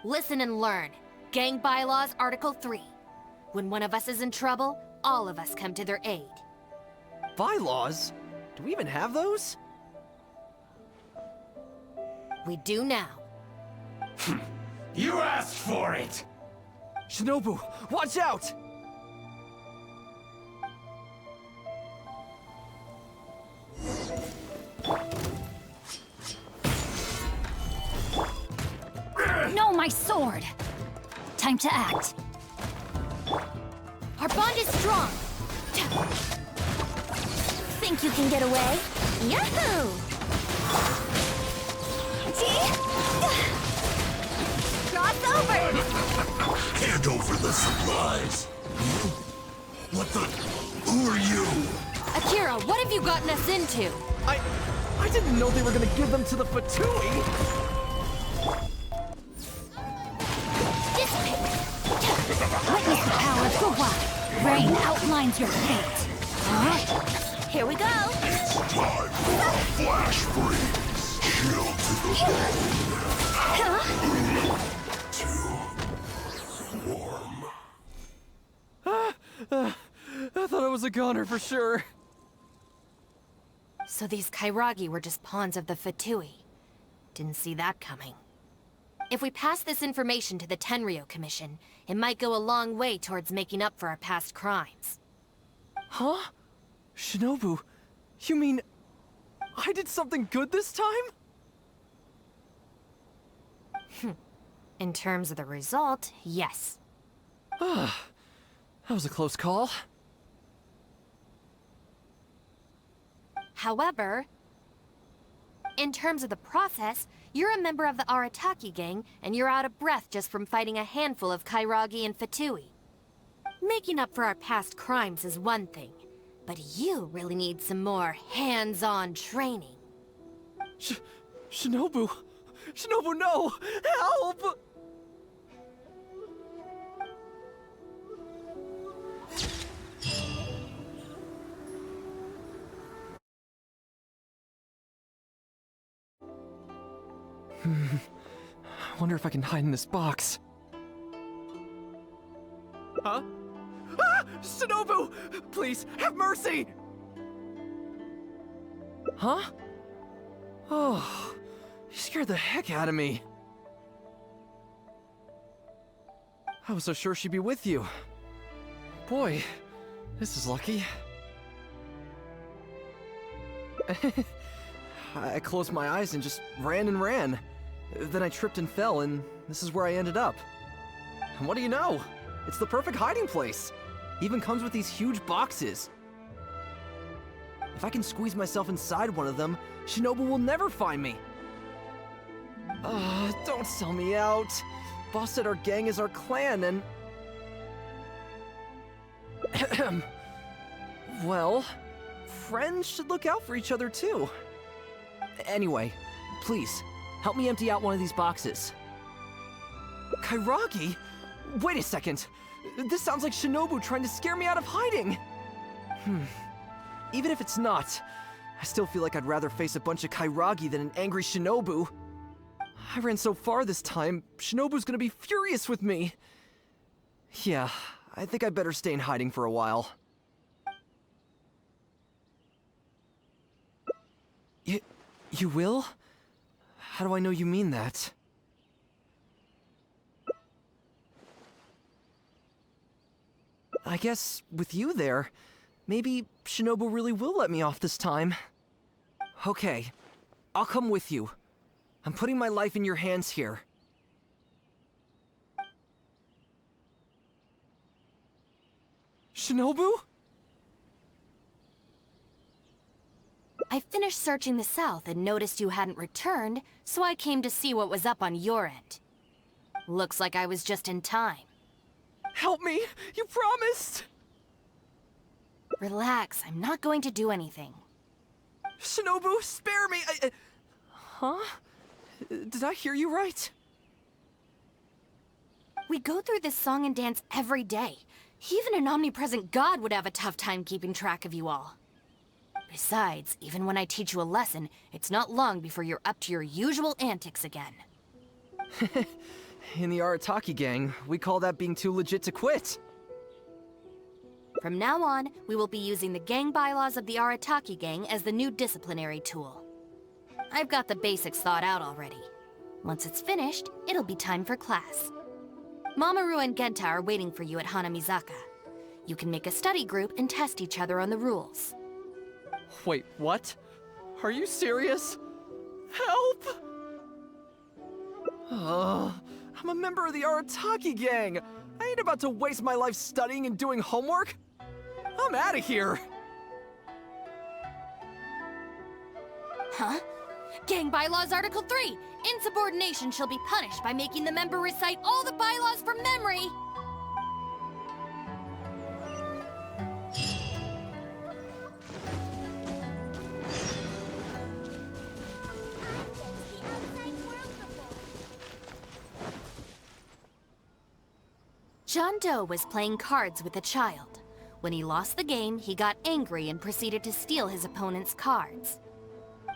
Listen and learn. Gang Bylaws, Article 3. When one of us is in trouble, all of us come to their aid. Bylaws? Do we even have those? We do now. You asked for it! Shinobu, watch out! No, my sword! Time to act. Our bond is strong! Think you can get away? Yahoo! Cross over! Hand over the supplies. What the? Who are you? Akira, what have you gotten us into? I didn't know they were gonna give them to the Fatui! Witness the power of Gua. Rain outlines your fate. Huh? Here we go! It's time for a flash freeze. Chill to the bone. Too warm. I thought I was a goner for sure. So these Kairagi were just pawns of the Fatui. Didn't see that coming. If we pass this information to the Tenryo Commission, it might go a long way towards making up for our past crimes. Huh? Shinobu, you mean I did something good this time? In terms of the result, yes. That was a close call. However, in terms of the process, you're a member of the Arataki gang, and you're out of breath just from fighting a handful of Kairagi and Fatui. Making up for our past crimes is one thing, but you really need some more hands-on training. Shinobu! Shinobu, no! Help! I wonder if I can hide in this box. Huh? Ah! Shinobu! Please, have mercy! Huh? Oh, you scared the heck out of me. I was so sure she'd be with you. Boy, this is lucky. I closed my eyes and just ran and ran. Then I tripped and fell, and this is where I ended up. And what do you know? It's the perfect hiding place. Even comes with these huge boxes. If I can squeeze myself inside one of them, Shinobu will never find me. Don't sell me out. Boss said our gang is our clan, and... well, friends should look out for each other too. Anyway, please, help me empty out one of these boxes. Kairagi? Wait a second. This sounds like Shinobu trying to scare me out of hiding. Even if it's not, I still feel like I'd rather face a bunch of Kairagi than an angry Shinobu. I ran so far this time, Shinobu's gonna be furious with me. Yeah, I think I better stay in hiding for a while. You will? How do I know you mean that? I guess, with you there, maybe Shinobu really will let me off this time. Okay, I'll come with you. I'm putting my life in your hands here. Shinobu? I finished searching the south and noticed you hadn't returned, so I came to see what was up on your end. Looks like I was just in time. Help me! You promised! Relax, I'm not going to do anything. Shinobu, spare me! Huh? Did I hear you right? We go through this song and dance every day. Even an omnipresent god would have a tough time keeping track of you all. Besides, even when I teach you a lesson, it's not long before you're up to your usual antics again. In the Arataki gang, we call that being too legit to quit. From now on, we will be using the gang bylaws of the Arataki gang as the new disciplinary tool. I've got the basics thought out already. Once it's finished, it'll be time for class. Mamoru and Genta are waiting for you at Hanamizaka. You can make a study group and test each other on the rules. Wait, what? Are you serious? Help! I'm a member of the Arataki gang! I ain't about to waste my life studying and doing homework! I'm out of here! Huh? Gang Bylaws Article 3! Insubordination shall be punished by making the member recite all the bylaws from memory! John Doe was playing cards with a child. When he lost the game, he got angry and proceeded to steal his opponent's cards.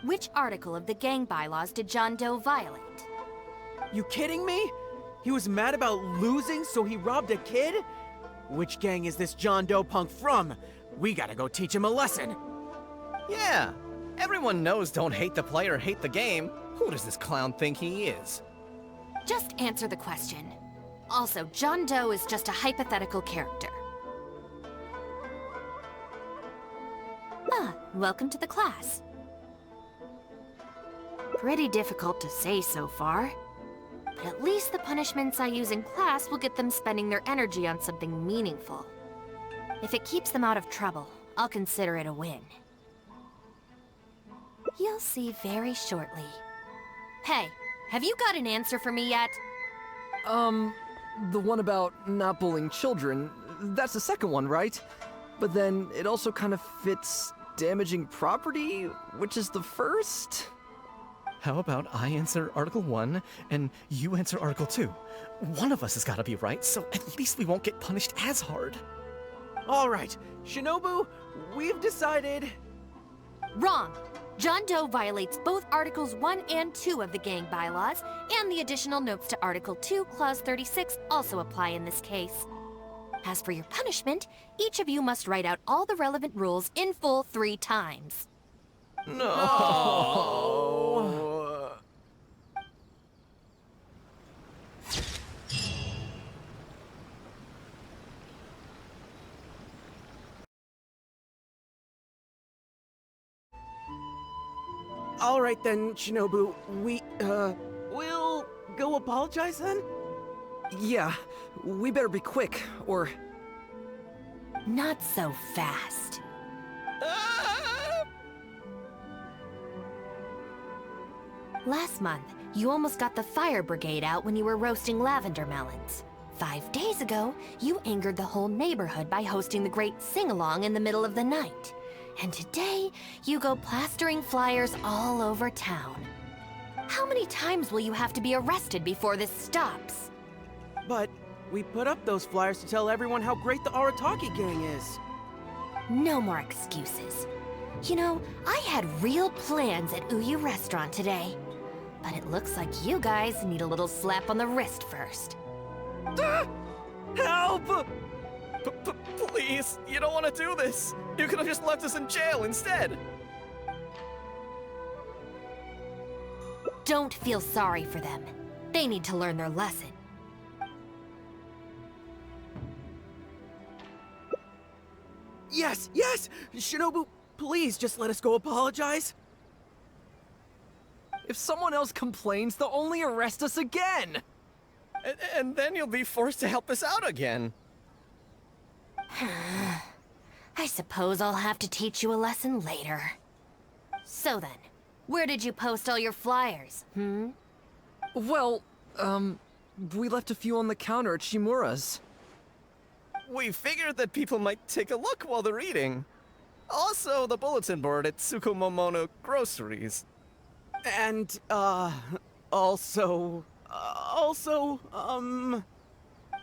Which article of the gang bylaws did John Doe violate? You kidding me? He was mad about losing, so he robbed a kid? Which gang is this John Doe punk from? We gotta go teach him a lesson. Yeah, everyone knows don't hate the player, hate the game. Who does this clown think he is? Just answer the question. Also, John Doe is just a hypothetical character. Ah, welcome to the class. Pretty difficult to say so far. But at least the punishments I use in class will get them spending their energy on something meaningful. If it keeps them out of trouble, I'll consider it a win. You'll see very shortly. Hey, have you got an answer for me yet? The one about not bullying children, that's the second one, right? But then it also kind of fits damaging property, which is the first? How about I answer Article 1 and you answer Article 2? One of us has gotta be right, so at least we won't get punished as hard. All right, Shinobu, we've decided... Wrong! John Doe violates both Articles 1 and 2 of the gang bylaws, and the additional notes to Article 2, Clause 36 also apply in this case. As for your punishment, each of you must write out all the relevant rules in full 3 times. No! All right then, Shinobu, we'll go apologize then? Yeah, we better be quick, or... Not so fast. Last month, you almost got the fire brigade out when you were roasting lavender melons. 5 days ago, you angered the whole neighborhood by hosting the great sing-along in the middle of the night. And today, you go plastering flyers all over town. How many times will you have to be arrested before this stops? But we put up those flyers to tell everyone how great the Arataki gang is. No more excuses. You know, I had real plans at Uyu Restaurant today. But it looks like you guys need a little slap on the wrist first. Help! Please, you don't want to do this. You could have just left us in jail instead. Don't feel sorry for them. They need to learn their lesson. Yes, yes! Shinobu, please just let us go apologize. If someone else complains, they'll only arrest us again! And then you'll be forced to help us out again. I suppose I'll have to teach you a lesson later. So then, where did you post all your flyers, Well, we left a few on the counter at Shimura's. We figured that people might take a look while they're eating. Also, the bulletin board at Tsukumomono Groceries. And,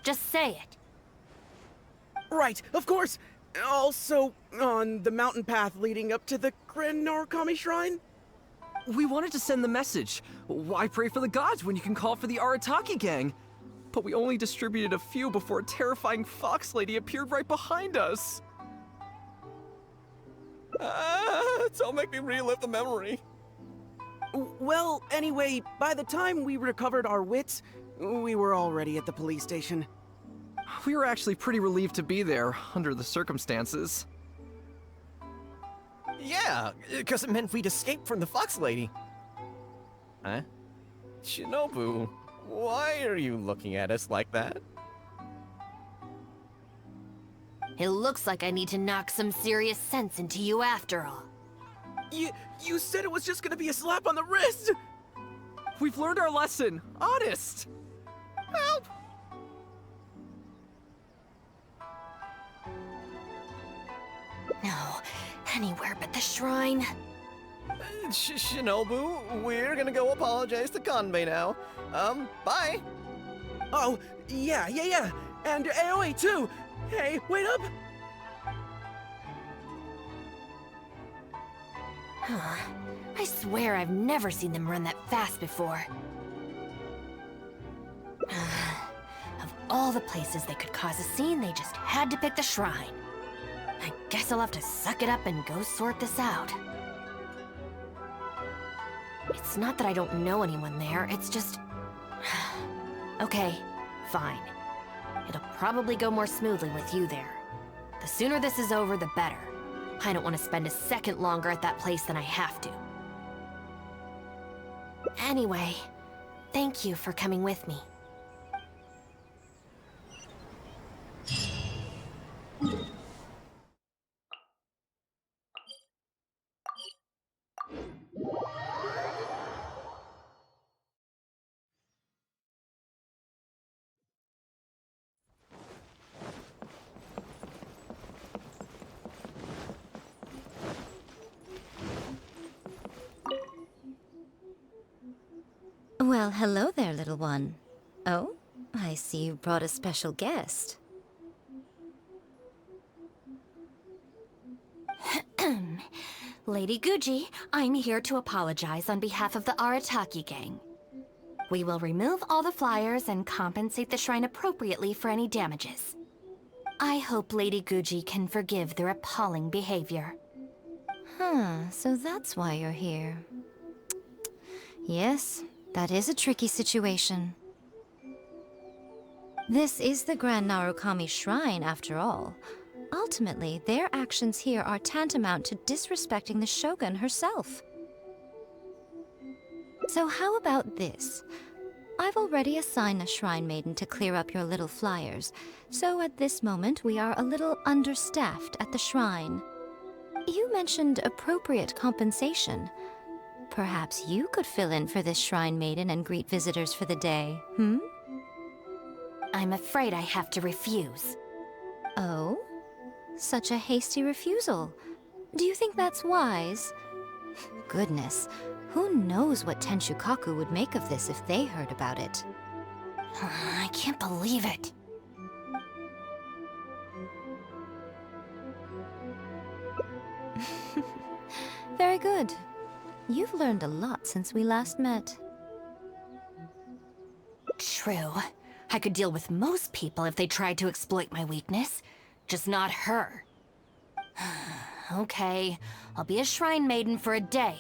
Just say it. Right, of course! Also, on the mountain path leading up to the Grand Narukami Shrine? We wanted to send the message. Why pray for the gods when you can call for the Arataki gang? But we only distributed a few before a terrifying fox lady appeared right behind us. Don't make me relive the memory. Well, anyway, by the time we recovered our wits, we were already at the police station. We were actually pretty relieved to be there, under the circumstances. Yeah, because it meant we'd escape from the fox lady. Huh? Shinobu, why are you looking at us like that? It looks like I need to knock some serious sense into you after all. You said it was just gonna be a slap on the wrist! We've learned our lesson, honest! Help! No, anywhere but the shrine. Shinobu, we're gonna go apologize to Kanbei now. Bye! Oh, yeah. And AOA too! Hey, wait up! I swear I've never seen them run that fast before. Of all the places they could cause a scene, they just had to pick the shrine. I guess I'll have to suck it up and go sort this out. It's not that I don't know anyone there, it's just... Okay, fine. It'll probably go more smoothly with you there. The sooner this is over, the better. I don't want to spend a second longer at that place than I have to. Anyway, thank you for coming with me. Well, hello there, little one. Oh, I see you brought a special guest. Lady Guji, I'm here to apologize on behalf of the Arataki gang. We will remove all the flyers and compensate the shrine appropriately for any damages. I hope Lady Guji can forgive their appalling behavior. So that's why you're here. Yes, that is a tricky situation. This is the Grand Narukami Shrine, after all. Ultimately, their actions here are tantamount to disrespecting the Shogun herself. So how about this? I've already assigned a Shrine Maiden to clear up your little flyers, so at this moment we are a little understaffed at the shrine. You mentioned appropriate compensation. Perhaps you could fill in for this Shrine Maiden and greet visitors for the day, I'm afraid I have to refuse. Oh? Such a hasty refusal. Do you think that's wise? Goodness, who knows what Tenshukaku would make of this if they heard about it? I can't believe it. Very good. You've learned a lot since we last met. True. I could deal with most people if they tried to exploit my weakness. Just not her. Okay, I'll be a Shrine Maiden for a day.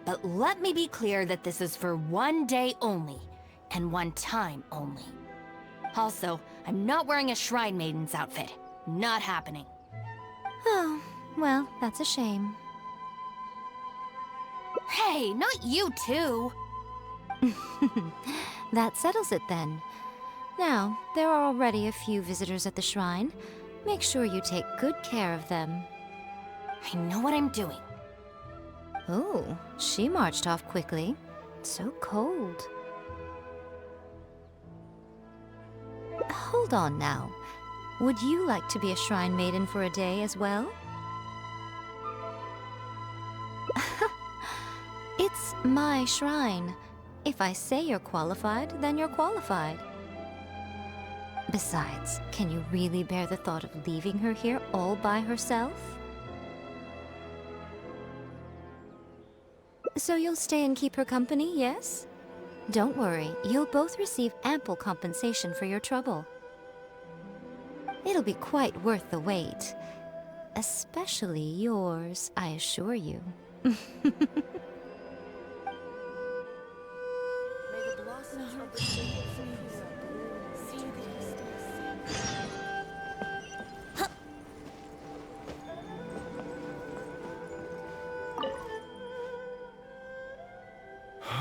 But let me be clear that this is for one day only. And one time only. Also, I'm not wearing a Shrine Maiden's outfit. Not happening. Oh, well, that's a shame. Hey, not you too! That settles it then. Now, there are already a few visitors at the shrine. Make sure you take good care of them. I know what I'm doing. Oh, she marched off quickly. So cold. Hold on now. Would you like to be a Shrine Maiden for a day as well? It's my shrine. If I say you're qualified, then you're qualified. Besides, can you really bear the thought of leaving her here all by herself? So you'll stay and keep her company, yes? Don't worry, you'll both receive ample compensation for your trouble. It'll be quite worth the wait. Especially yours, I assure you.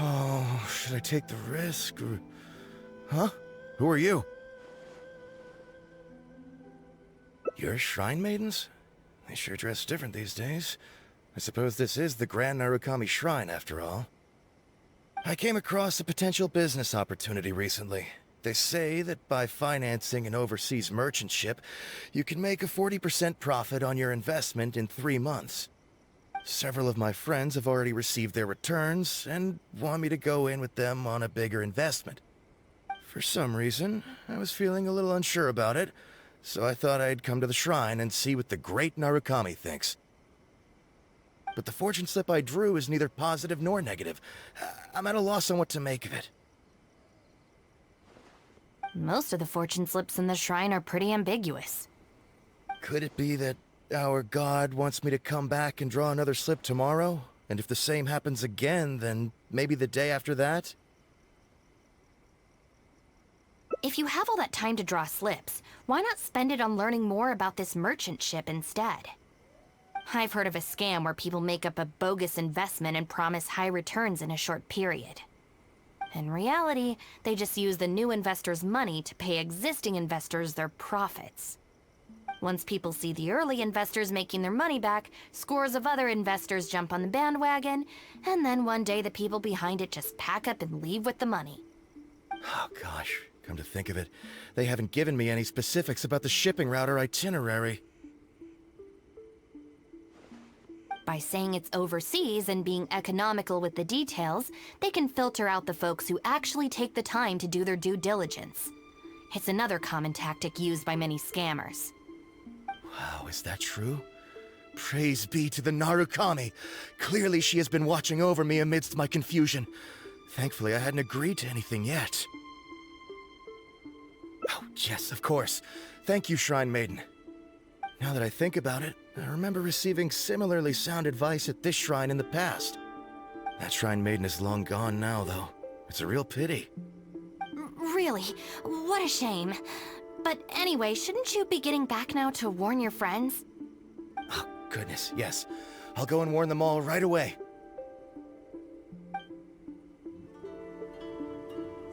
Oh, should I take the risk or... Huh? Who are you? You're Shrine Maidens? They sure dress different these days. I suppose this is the Grand Narukami Shrine, after all. I came across a potential business opportunity recently. They say that by financing an overseas merchant ship, you can make a 40% profit on your investment in 3 months. Several of my friends have already received their returns and want me to go in with them on a bigger investment. For some reason, I was feeling a little unsure about it, so I thought I'd come to the shrine and see what the great Narukami thinks. But the fortune slip I drew is neither positive nor negative. I'm at a loss on what to make of it. Most of the fortune slips in the shrine are pretty ambiguous. Could it be that our god wants me to come back and draw another slip tomorrow? And if the same happens again, then maybe the day after that? If you have all that time to draw slips, why not spend it on learning more about this merchant ship instead? I've heard of a scam where people make up a bogus investment and promise high returns in a short period. In reality, they just use the new investors' money to pay existing investors their profits. Once people see the early investors making their money back, scores of other investors jump on the bandwagon, and then one day the people behind it just pack up and leave with the money. Oh gosh, come to think of it, they haven't given me any specifics about the shipping route or itinerary. By saying it's overseas and being economical with the details, they can filter out the folks who actually take the time to do their due diligence. It's another common tactic used by many scammers. Wow, is that true? Praise be to the Narukami! Clearly she has been watching over me amidst my confusion. Thankfully, I hadn't agreed to anything yet. Oh, yes, of course. Thank you, Shrine Maiden. Now that I think about it, I remember receiving similarly sound advice at this shrine in the past. That Shrine Maiden is long gone now, though. It's a real pity. Really? What a shame. But anyway, shouldn't you be getting back now to warn your friends? Oh, goodness, yes. I'll go and warn them all right away.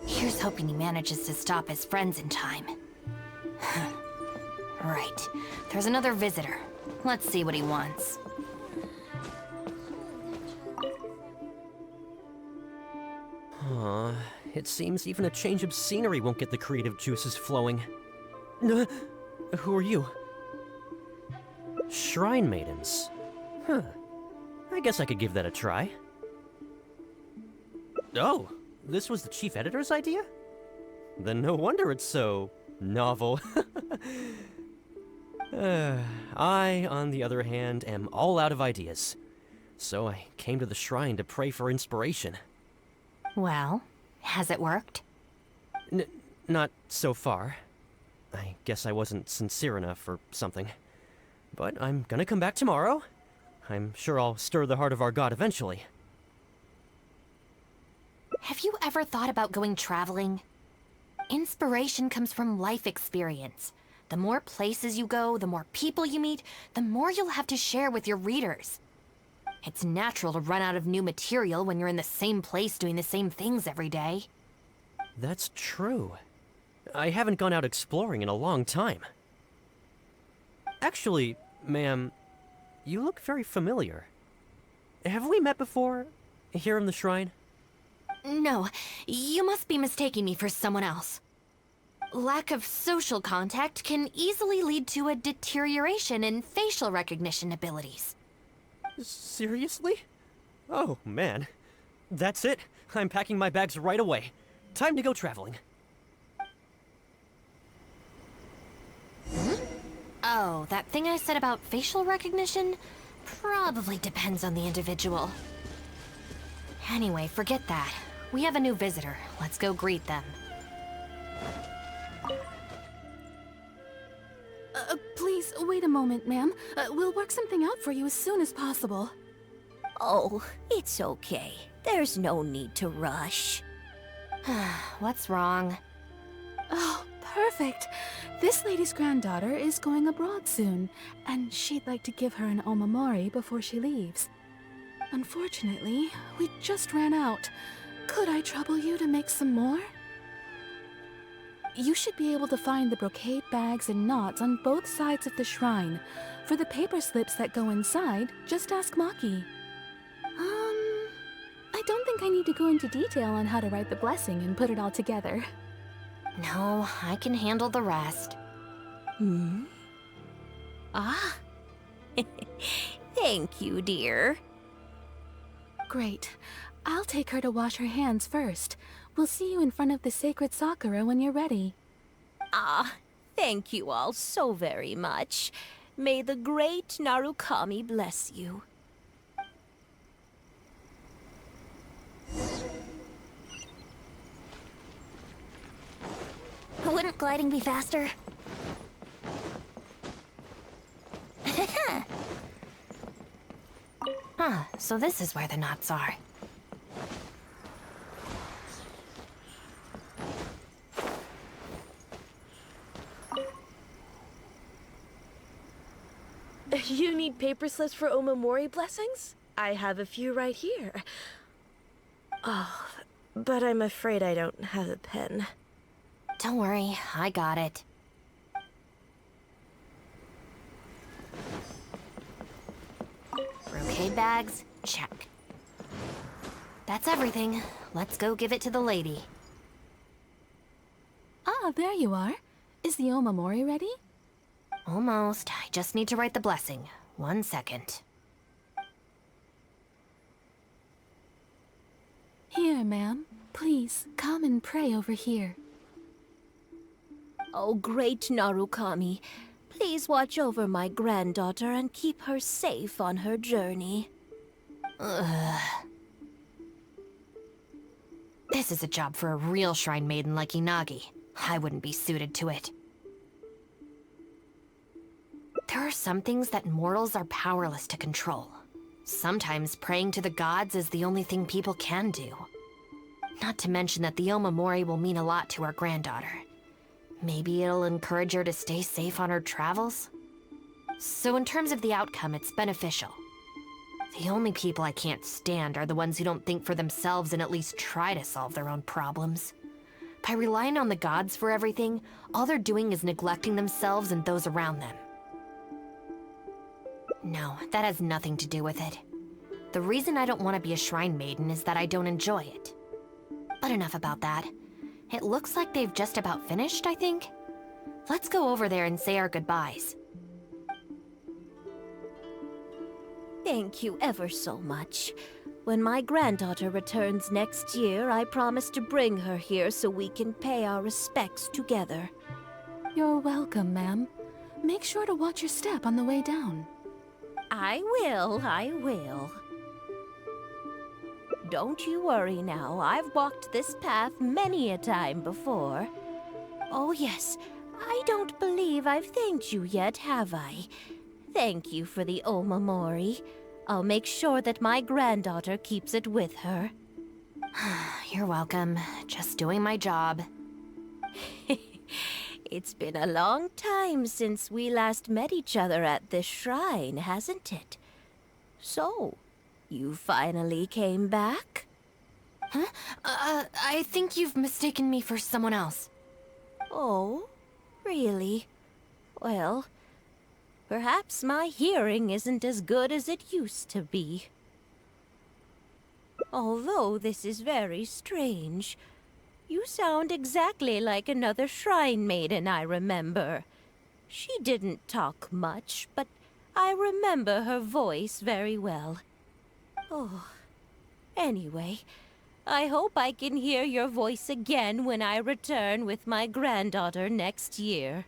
Here's hoping he manages to stop his friends in time. Right. There's another visitor. Let's see what he wants. It seems even a change of scenery won't get the creative juices flowing. Who are you? Shrine Maidens. Huh. I guess I could give that a try. Oh, this was the chief editor's idea? Then no wonder it's so novel. I, on the other hand, am all out of ideas. So I came to the shrine to pray for inspiration. Well, has it worked? Not so far. I guess I wasn't sincere enough or something. But I'm gonna come back tomorrow. I'm sure I'll stir the heart of our god eventually. Have you ever thought about going traveling? Inspiration comes from life experience. The more places you go, the more people you meet, the more you'll have to share with your readers. It's natural to run out of new material when you're in the same place doing the same things every day. That's true. I haven't gone out exploring in a long time. Actually, ma'am, you look very familiar. Have we met before, here in the shrine? No, you must be mistaking me for someone else. Lack of social contact can easily lead to a deterioration in facial recognition abilities. Seriously? Oh, man. That's it. I'm packing my bags right away. Time to go traveling. Oh, that thing I said about facial recognition? Probably depends on the individual. Anyway, forget that. We have a new visitor. Let's go greet them. Please, wait a moment, ma'am. We'll work something out for you as soon as possible. Oh, it's okay. There's no need to rush. What's wrong? Oh, perfect. This lady's granddaughter is going abroad soon, and she'd like to give her an omamori before she leaves. Unfortunately, we just ran out. Could I trouble you to make some more? You should be able to find the brocade bags and knots on both sides of the shrine. For the paper slips that go inside, just ask Maki. I don't think I need to go into detail on how to write the blessing and put it all together. No, I can handle the rest. Ah. Thank you, dear. Great. I'll take her to wash her hands first. We'll see you in front of the sacred Sakura when you're ready. Ah, thank you all so very much. May the great Narukami bless you. Wouldn't gliding be faster? Huh, so this is where the knots are. You need paper slips for Omamori blessings? I have a few right here. Oh, but I'm afraid I don't have a pen. Don't worry, I got it. Brocade bags, check. That's everything. Let's go give it to the lady. Ah, there you are. Is the Omamori ready? Almost. I just need to write the blessing. 1 second. Here, ma'am. Please, come and pray over here. Oh, great Narukami, please watch over my granddaughter and keep her safe on her journey. Ugh. This is a job for a real shrine maiden like Inagi. I wouldn't be suited to it. There are some things that mortals are powerless to control. Sometimes praying to the gods is the only thing people can do. Not to mention that the Omamori will mean a lot to our granddaughter. Maybe it'll encourage her to stay safe on her travels? So in terms of the outcome, it's beneficial. The only people I can't stand are the ones who don't think for themselves and at least try to solve their own problems. By relying on the gods for everything, all they're doing is neglecting themselves and those around them. No, that has nothing to do with it. The reason I don't want to be a shrine maiden is that I don't enjoy it. But enough about that. It looks like they've just about finished, I think. Let's go over there and say our goodbyes. Thank you ever so much. When my granddaughter returns next year, I promise to bring her here so we can pay our respects together. You're welcome, ma'am. Make sure to watch your step on the way down. I will. Don't you worry now, I've walked this path many a time before. Oh yes, I don't believe I've thanked you yet, have I? Thank you for the Omamori. I'll make sure that my granddaughter keeps it with her. You're welcome. Just doing my job. It's been a long time since we last met each other at this shrine, hasn't it? So, you finally came back? Huh? I think you've mistaken me for someone else. Oh, really? Well, perhaps my hearing isn't as good as it used to be. Although this is very strange. You sound exactly like another shrine maiden I remember. She didn't talk much, but I remember her voice very well. Oh, anyway, I hope I can hear your voice again when I return with my granddaughter next year.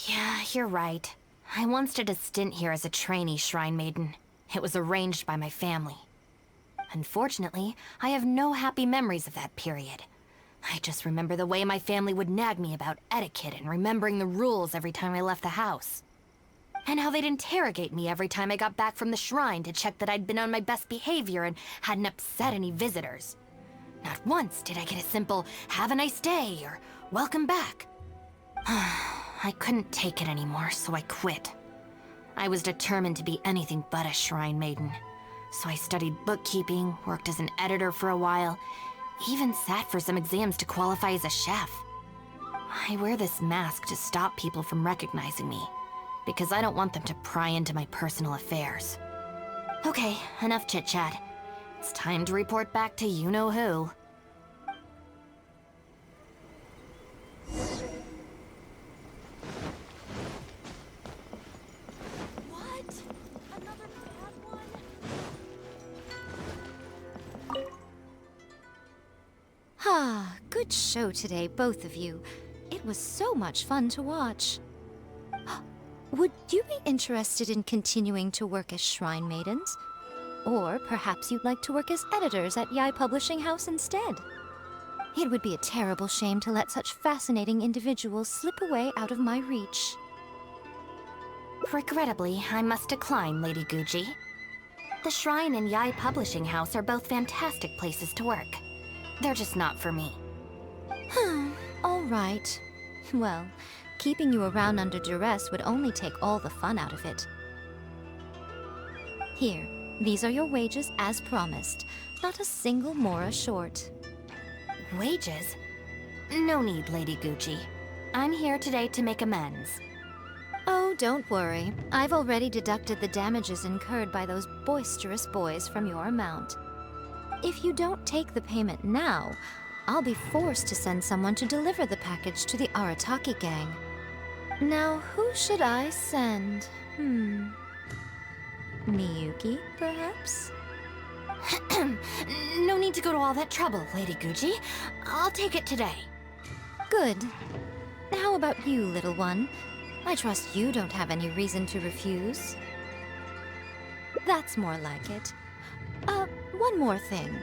Yeah, you're right. I once did a stint here as a trainee shrine maiden. It was arranged by my family. Unfortunately, I have no happy memories of that period. I just remember the way my family would nag me about etiquette and remembering the rules every time I left the house. And how they'd interrogate me every time I got back from the shrine to check that I'd been on my best behavior and hadn't upset any visitors. Not once did I get a simple, "Have a nice day," or "Welcome back." I couldn't take it anymore, so I quit. I was determined to be anything but a shrine maiden. So I studied bookkeeping, worked as an editor for a while, even sat for some exams to qualify as a chef. I wear this mask to stop people from recognizing me, because I don't want them to pry into my personal affairs. Okay, enough chit-chat. It's time to report back to you-know-who. great show today, both of you. It was so much fun to watch. Would you be interested in continuing to work as Shrine Maidens? Or perhaps you'd like to work as editors at Yai Publishing House instead? It would be a terrible shame to let such fascinating individuals slip away out of my reach. Regrettably, I must decline, Lady Gucci. The Shrine and Yai Publishing House are both fantastic places to work. They're just not for me. All right. Well, keeping you around under duress would only take all the fun out of it. Here, these are your wages as promised. Not a single mora short. Wages? No need, Lady Gucci. I'm here today to make amends. Oh, don't worry. I've already deducted the damages incurred by those boisterous boys from your amount. If you don't take the payment now, I'll be forced to send someone to deliver the package to the Arataki gang. Now, who should I send? Miyuki, perhaps? No need to go to all that trouble, Lady Gucci. I'll take it today. Good. How about you, little one? I trust you don't have any reason to refuse. That's more like it. One more thing.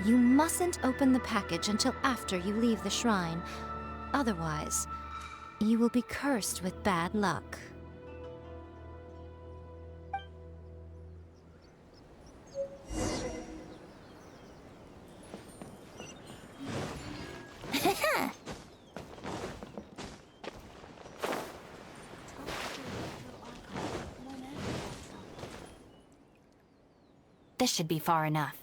You mustn't open the package until after you leave the shrine. Otherwise, you will be cursed with bad luck. This should be far enough.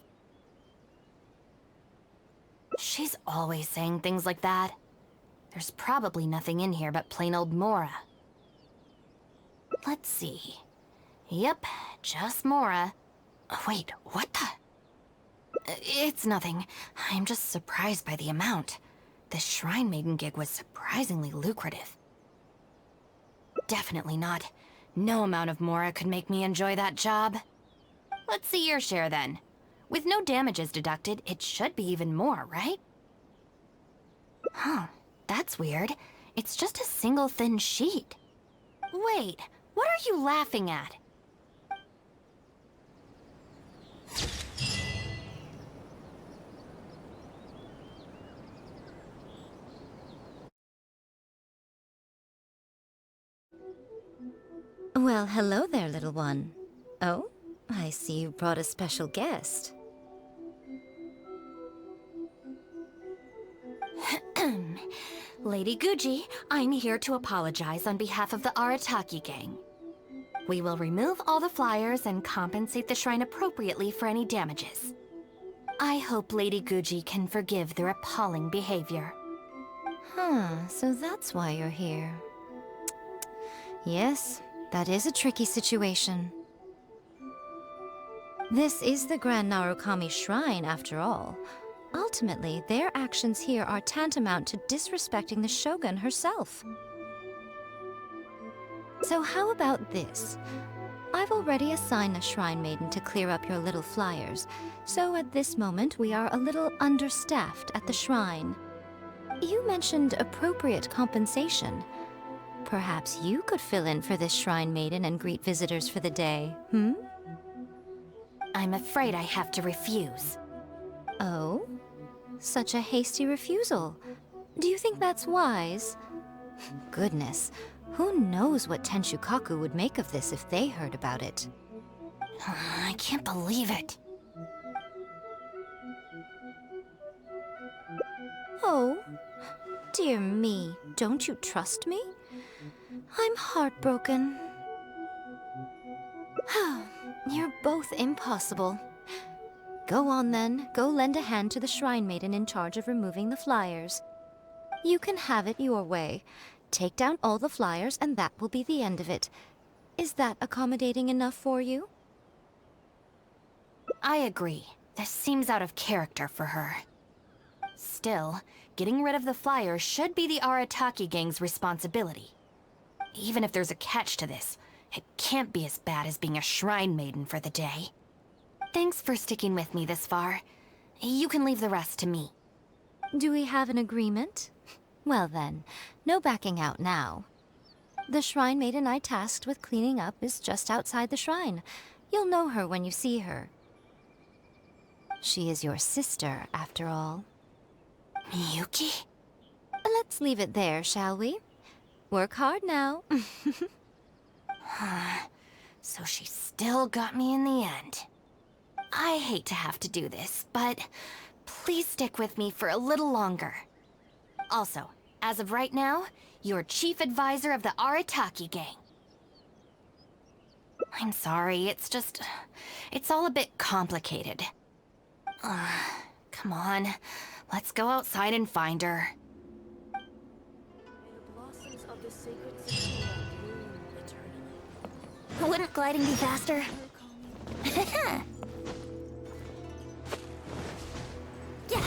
She's always saying things like that. There's probably nothing in here but plain old Mora. Let's see. Yep, just Mora. Wait, what the? It's nothing. I'm just surprised by the amount. This Shrine Maiden gig was surprisingly lucrative. Definitely not. No amount of Mora could make me enjoy that job. Let's see your share then. With no damages deducted, it should be even more, right? Huh, that's weird. It's just a single thin sheet. Wait, what are you laughing at? Well, hello there, little one. Oh, I see you brought a special guest. Lady Gucci, I'm here to apologize on behalf of the Arataki gang. We will remove all the flyers and compensate the shrine appropriately for any damages. I hope Lady Gucci can forgive their appalling behavior. So that's why you're here. Yes, that is a tricky situation. This is the Grand Narukami Shrine, after all. Ultimately, their actions here are tantamount to disrespecting the Shogun herself. So how about this? I've already assigned a Shrine Maiden to clear up your little flyers, so at this moment we are a little understaffed at the shrine. You mentioned appropriate compensation. Perhaps you could fill in for this Shrine Maiden and greet visitors for the day, I'm afraid I have to refuse. Oh? Such a hasty refusal. Do you think that's wise? Goodness, who knows what Tenshukaku would make of this if they heard about it? I can't believe it. Oh, dear me, don't you trust me? I'm heartbroken. You're both impossible. Go on then, go lend a hand to the Shrine Maiden in charge of removing the flyers. You can have it your way. Take down all the flyers and that will be the end of it. Is that accommodating enough for you? I agree. This seems out of character for her. Still, getting rid of the flyers should be the Arataki gang's responsibility. Even if there's a catch to this, it can't be as bad as being a Shrine Maiden for the day. Thanks for sticking with me this far. You can leave the rest to me. Do we have an agreement? Well then, no backing out now. The shrine maiden I tasked with cleaning up is just outside the shrine. You'll know her when you see her. She is your sister, after all. Miyuki? Let's leave it there, shall we? Work hard now. So she still got me in the end. I hate to have to do this, but please stick with me for a little longer. Also, as of right now, you're chief advisor of the Arataki gang. I'm sorry, it's all a bit complicated. Come on, let's go outside and find her. Wouldn't gliding be faster? Yeah.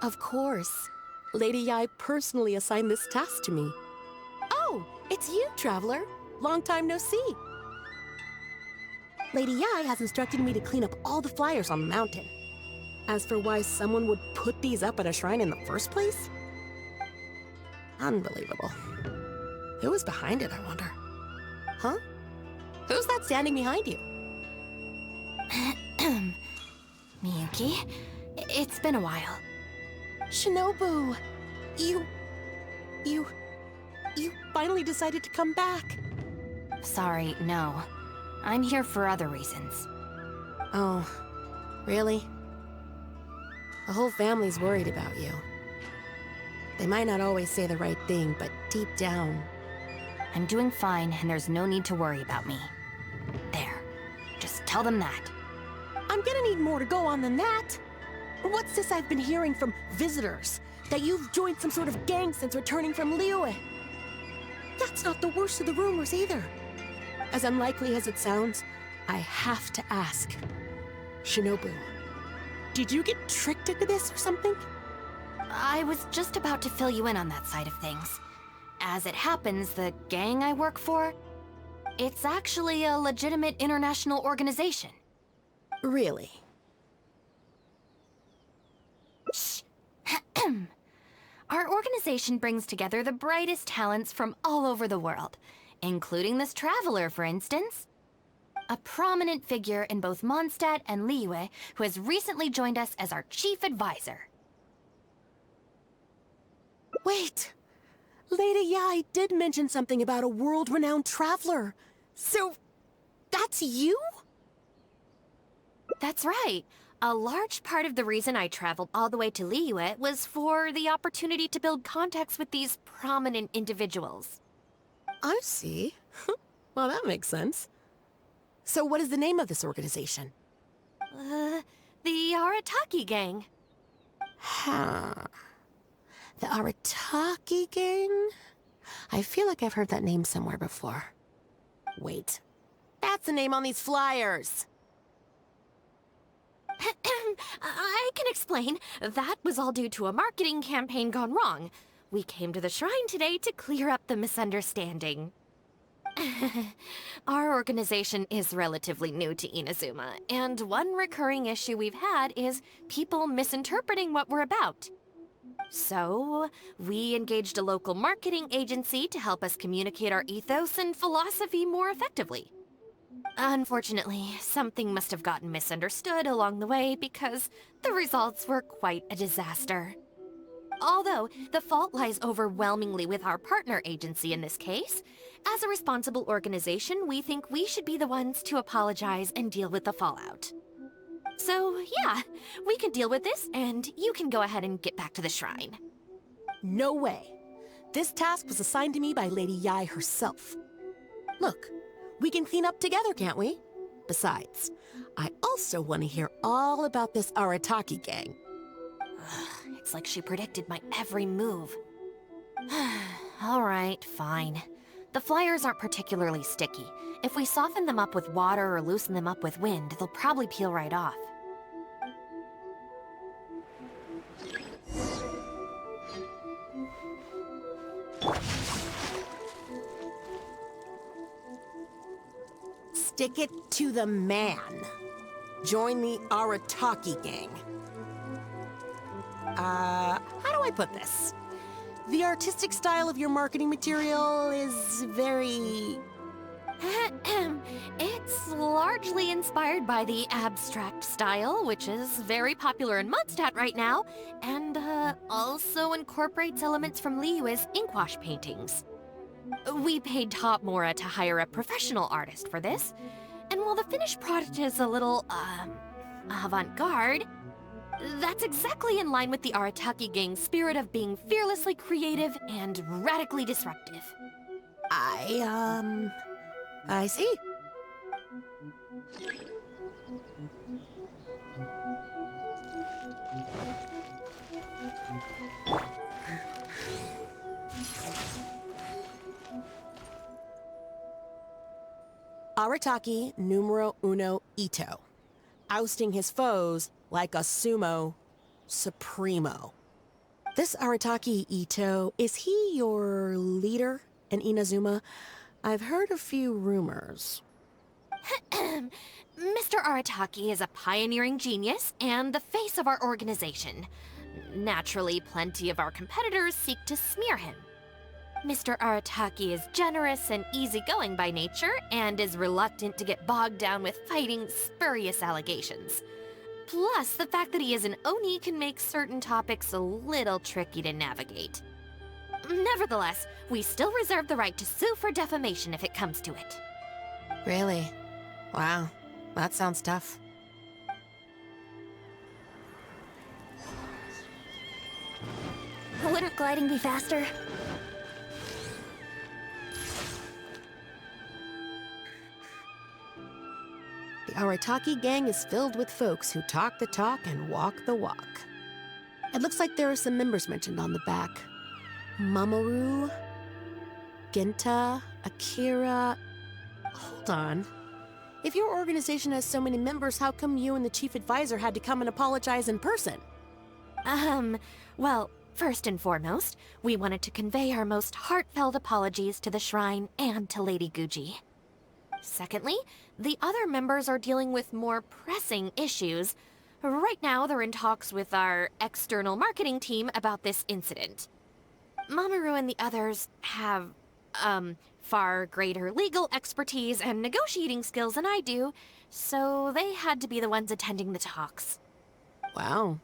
Of course. Lady Yai personally assigned this task to me. Oh, it's you, Traveler. Long time no see. Lady Yai has instructed me to clean up all the flyers on the mountain. As for why someone would put these up at a shrine in the first place? Unbelievable. Who was behind it, I wonder? Huh? Who's that standing behind you? Miyuki, it's been a while. Shinobu! You finally decided to come back. Sorry, no. I'm here for other reasons. Oh, really? The whole family's worried about you. They might not always say the right thing, but deep down... I'm doing fine, and there's no need to worry about me. There. Just tell them that. I'm gonna need more to go on than that. What's this I've been hearing from visitors? That you've joined some sort of gang since returning from Liyue? That's not the worst of the rumors either. As unlikely as it sounds, I have to ask. Shinobu, did you get tricked into this or something? I was just about to fill you in on that side of things. As it happens, the gang I work for, it's actually a legitimate international organization. Really? Shh. Our organization brings together the brightest talents from all over the world, including this traveler, for instance. A prominent figure in both Mondstadt and Liyue, who has recently joined us as our chief advisor. Wait! Lady Yai did mention something about a world-renowned traveler. So, that's you? That's right. A large part of the reason I traveled all the way to Liyue was for the opportunity to build contacts with these prominent individuals. I see. Well, that makes sense. So what is the name of this organization? The Arataki gang. Huh. The Arataki gang? I feel like I've heard that name somewhere before. Wait. That's the name on these flyers! I can explain. That was all due to a marketing campaign gone wrong. We came to the shrine today to clear up the misunderstanding. Our organization is relatively new to Inazuma, and one recurring issue we've had is people misinterpreting what we're about. So, we engaged a local marketing agency to help us communicate our ethos and philosophy more effectively. Unfortunately, something must have gotten misunderstood along the way because the results were quite a disaster. Although, the fault lies overwhelmingly with our partner agency in this case, as a responsible organization, we think we should be the ones to apologize and deal with the fallout. So, yeah, we can deal with this, and you can go ahead and get back to the shrine. No way. This task was assigned to me by Lady Yai herself. Look, we can clean up together, can't we? Besides, I also want to hear all about this Arataki gang. It's like she predicted my every move. All right, fine. The flyers aren't particularly sticky. If we soften them up with water or loosen them up with wind, they'll probably peel right off. Stick it to the man. Join the Arataki gang. How do I put this? The artistic style of your marketing material is very... It's largely inspired by the abstract style, which is very popular in Mondstadt right now, and also incorporates elements from Liyue's inkwash paintings. We paid Top Mora to hire a professional artist for this, and while the finished product is a little, avant-garde, that's exactly in line with the Arataki gang's spirit of being fearlessly creative and radically disruptive. I see. Arataki numero uno Ito. Ousting his foes like a sumo supremo. This Arataki Ito, is he your leader in Inazuma? I've heard a few rumors. Mr. Arataki is a pioneering genius and the face of our organization. Naturally, plenty of our competitors seek to smear him. Mr. Arataki is generous and easygoing by nature and is reluctant to get bogged down with fighting spurious allegations. Plus, the fact that he is an Oni can make certain topics a little tricky to navigate. Nevertheless, we still reserve the right to sue for defamation if it comes to it. Really? Wow, that sounds tough. Wouldn't gliding be faster? The Arataki gang is filled with folks who talk the talk and walk the walk. It looks like there are some members mentioned on the back. Mamoru, Genta, Akira... Hold on. If your organization has so many members, how come you and the chief advisor had to come and apologize in person? Well, first and foremost, we wanted to convey our most heartfelt apologies to the Shrine and to Lady Guji. Secondly, the other members are dealing with more pressing issues. Right now, they're in talks with our external marketing team about this incident. Mamoru and the others have, far greater legal expertise and negotiating skills than I do, so they had to be the ones attending the talks. Wow.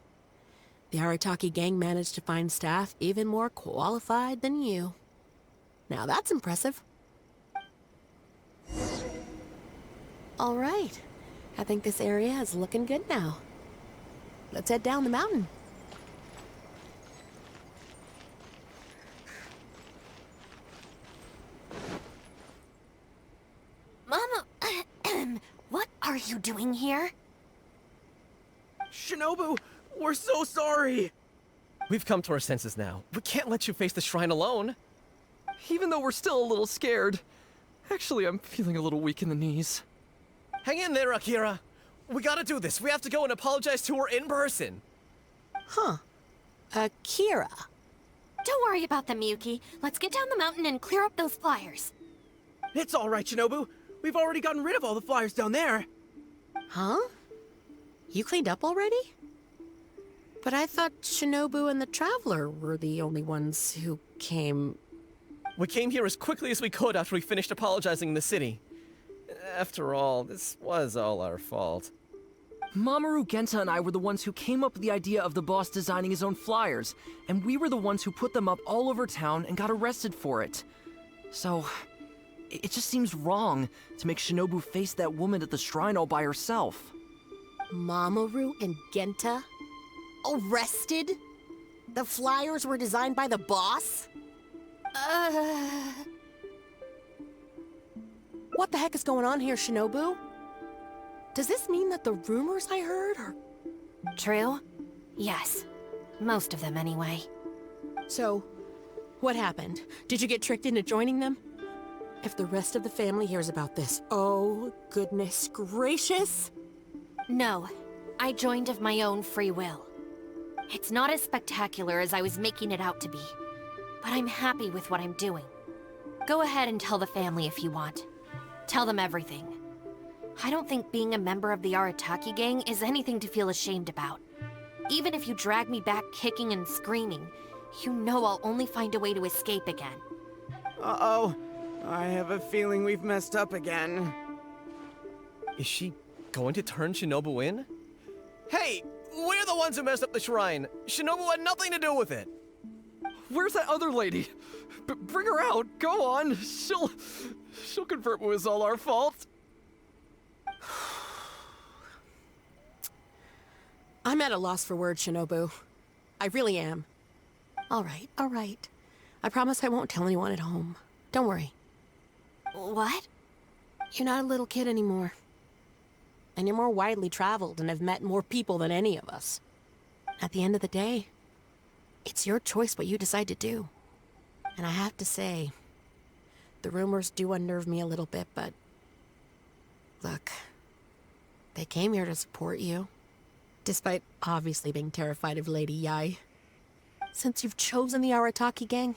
The Arataki gang managed to find staff even more qualified than you. Now that's impressive. All right. I think this area is looking good now. Let's head down the mountain. Mama, what are you doing here? Shinobu, we're so sorry! We've come to our senses now. We can't let you face the shrine alone. Even though we're still a little scared. Actually, I'm feeling a little weak in the knees. Hang in there, Akira. We gotta do this. We have to go and apologize to her in person. Huh. Akira. Don't worry about them, Yuki. Let's get down the mountain and clear up those flyers. It's all right, Shinobu. We've already gotten rid of all the flyers down there. Huh? You cleaned up already? But I thought Shinobu and the Traveler were the only ones who came... We came here as quickly as we could after we finished apologizing in the city. After all, this was all our fault. Mamoru, Genta, and I were the ones who came up with the idea of the boss designing his own flyers, and we were the ones who put them up all over town and got arrested for it. So, it just seems wrong to make Shinobu face that woman at the shrine all by herself. Mamoru and Genta? Arrested? The flyers were designed by the boss? What the heck is going on here, Shinobu? Does this mean that the rumors I heard are... True? Yes. Most of them, anyway. So, what happened? Did you get tricked into joining them? If the rest of the family hears about this, oh, goodness gracious! No. I joined of my own free will. It's not as spectacular as I was making it out to be, but I'm happy with what I'm doing. Go ahead and tell the family if you want. Tell them everything. I don't think being a member of the Arataki gang is anything to feel ashamed about. Even if you drag me back kicking and screaming, you know I'll only find a way to escape again. Uh-oh. I have a feeling we've messed up again. Is she going to turn Shinobu in? Hey, we're the ones who messed up the shrine. Shinobu had nothing to do with it. Where's that other lady? Bring her out. Go on. She'll confirm it was all our fault. I'm at a loss for words, Shinobu. I really am. All right, all right. I promise I won't tell anyone at home. Don't worry. What? You're not a little kid anymore. And you're more widely traveled and have met more people than any of us. At the end of the day, it's your choice what you decide to do. And I have to say, the rumors do unnerve me a little bit, but... Look, they came here to support you. Despite obviously being terrified of Lady Yai. Since you've chosen the Arataki gang,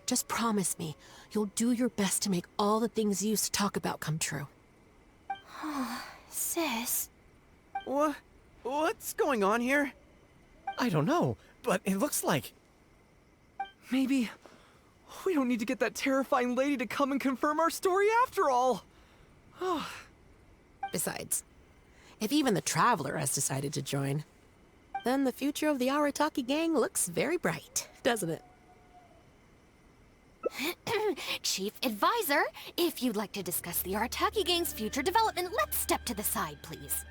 just promise me you'll do your best to make all the things you used to talk about come true. Sis. What's going on here? I don't know, but it looks like... Maybe we don't need to get that terrifying lady to come and confirm our story after all. Besides, if even the Traveler has decided to join, then the future of the Arataki gang looks very bright, doesn't it? Chief Advisor, if you'd like to discuss the Arataki gang's future development, let's step to the side, please.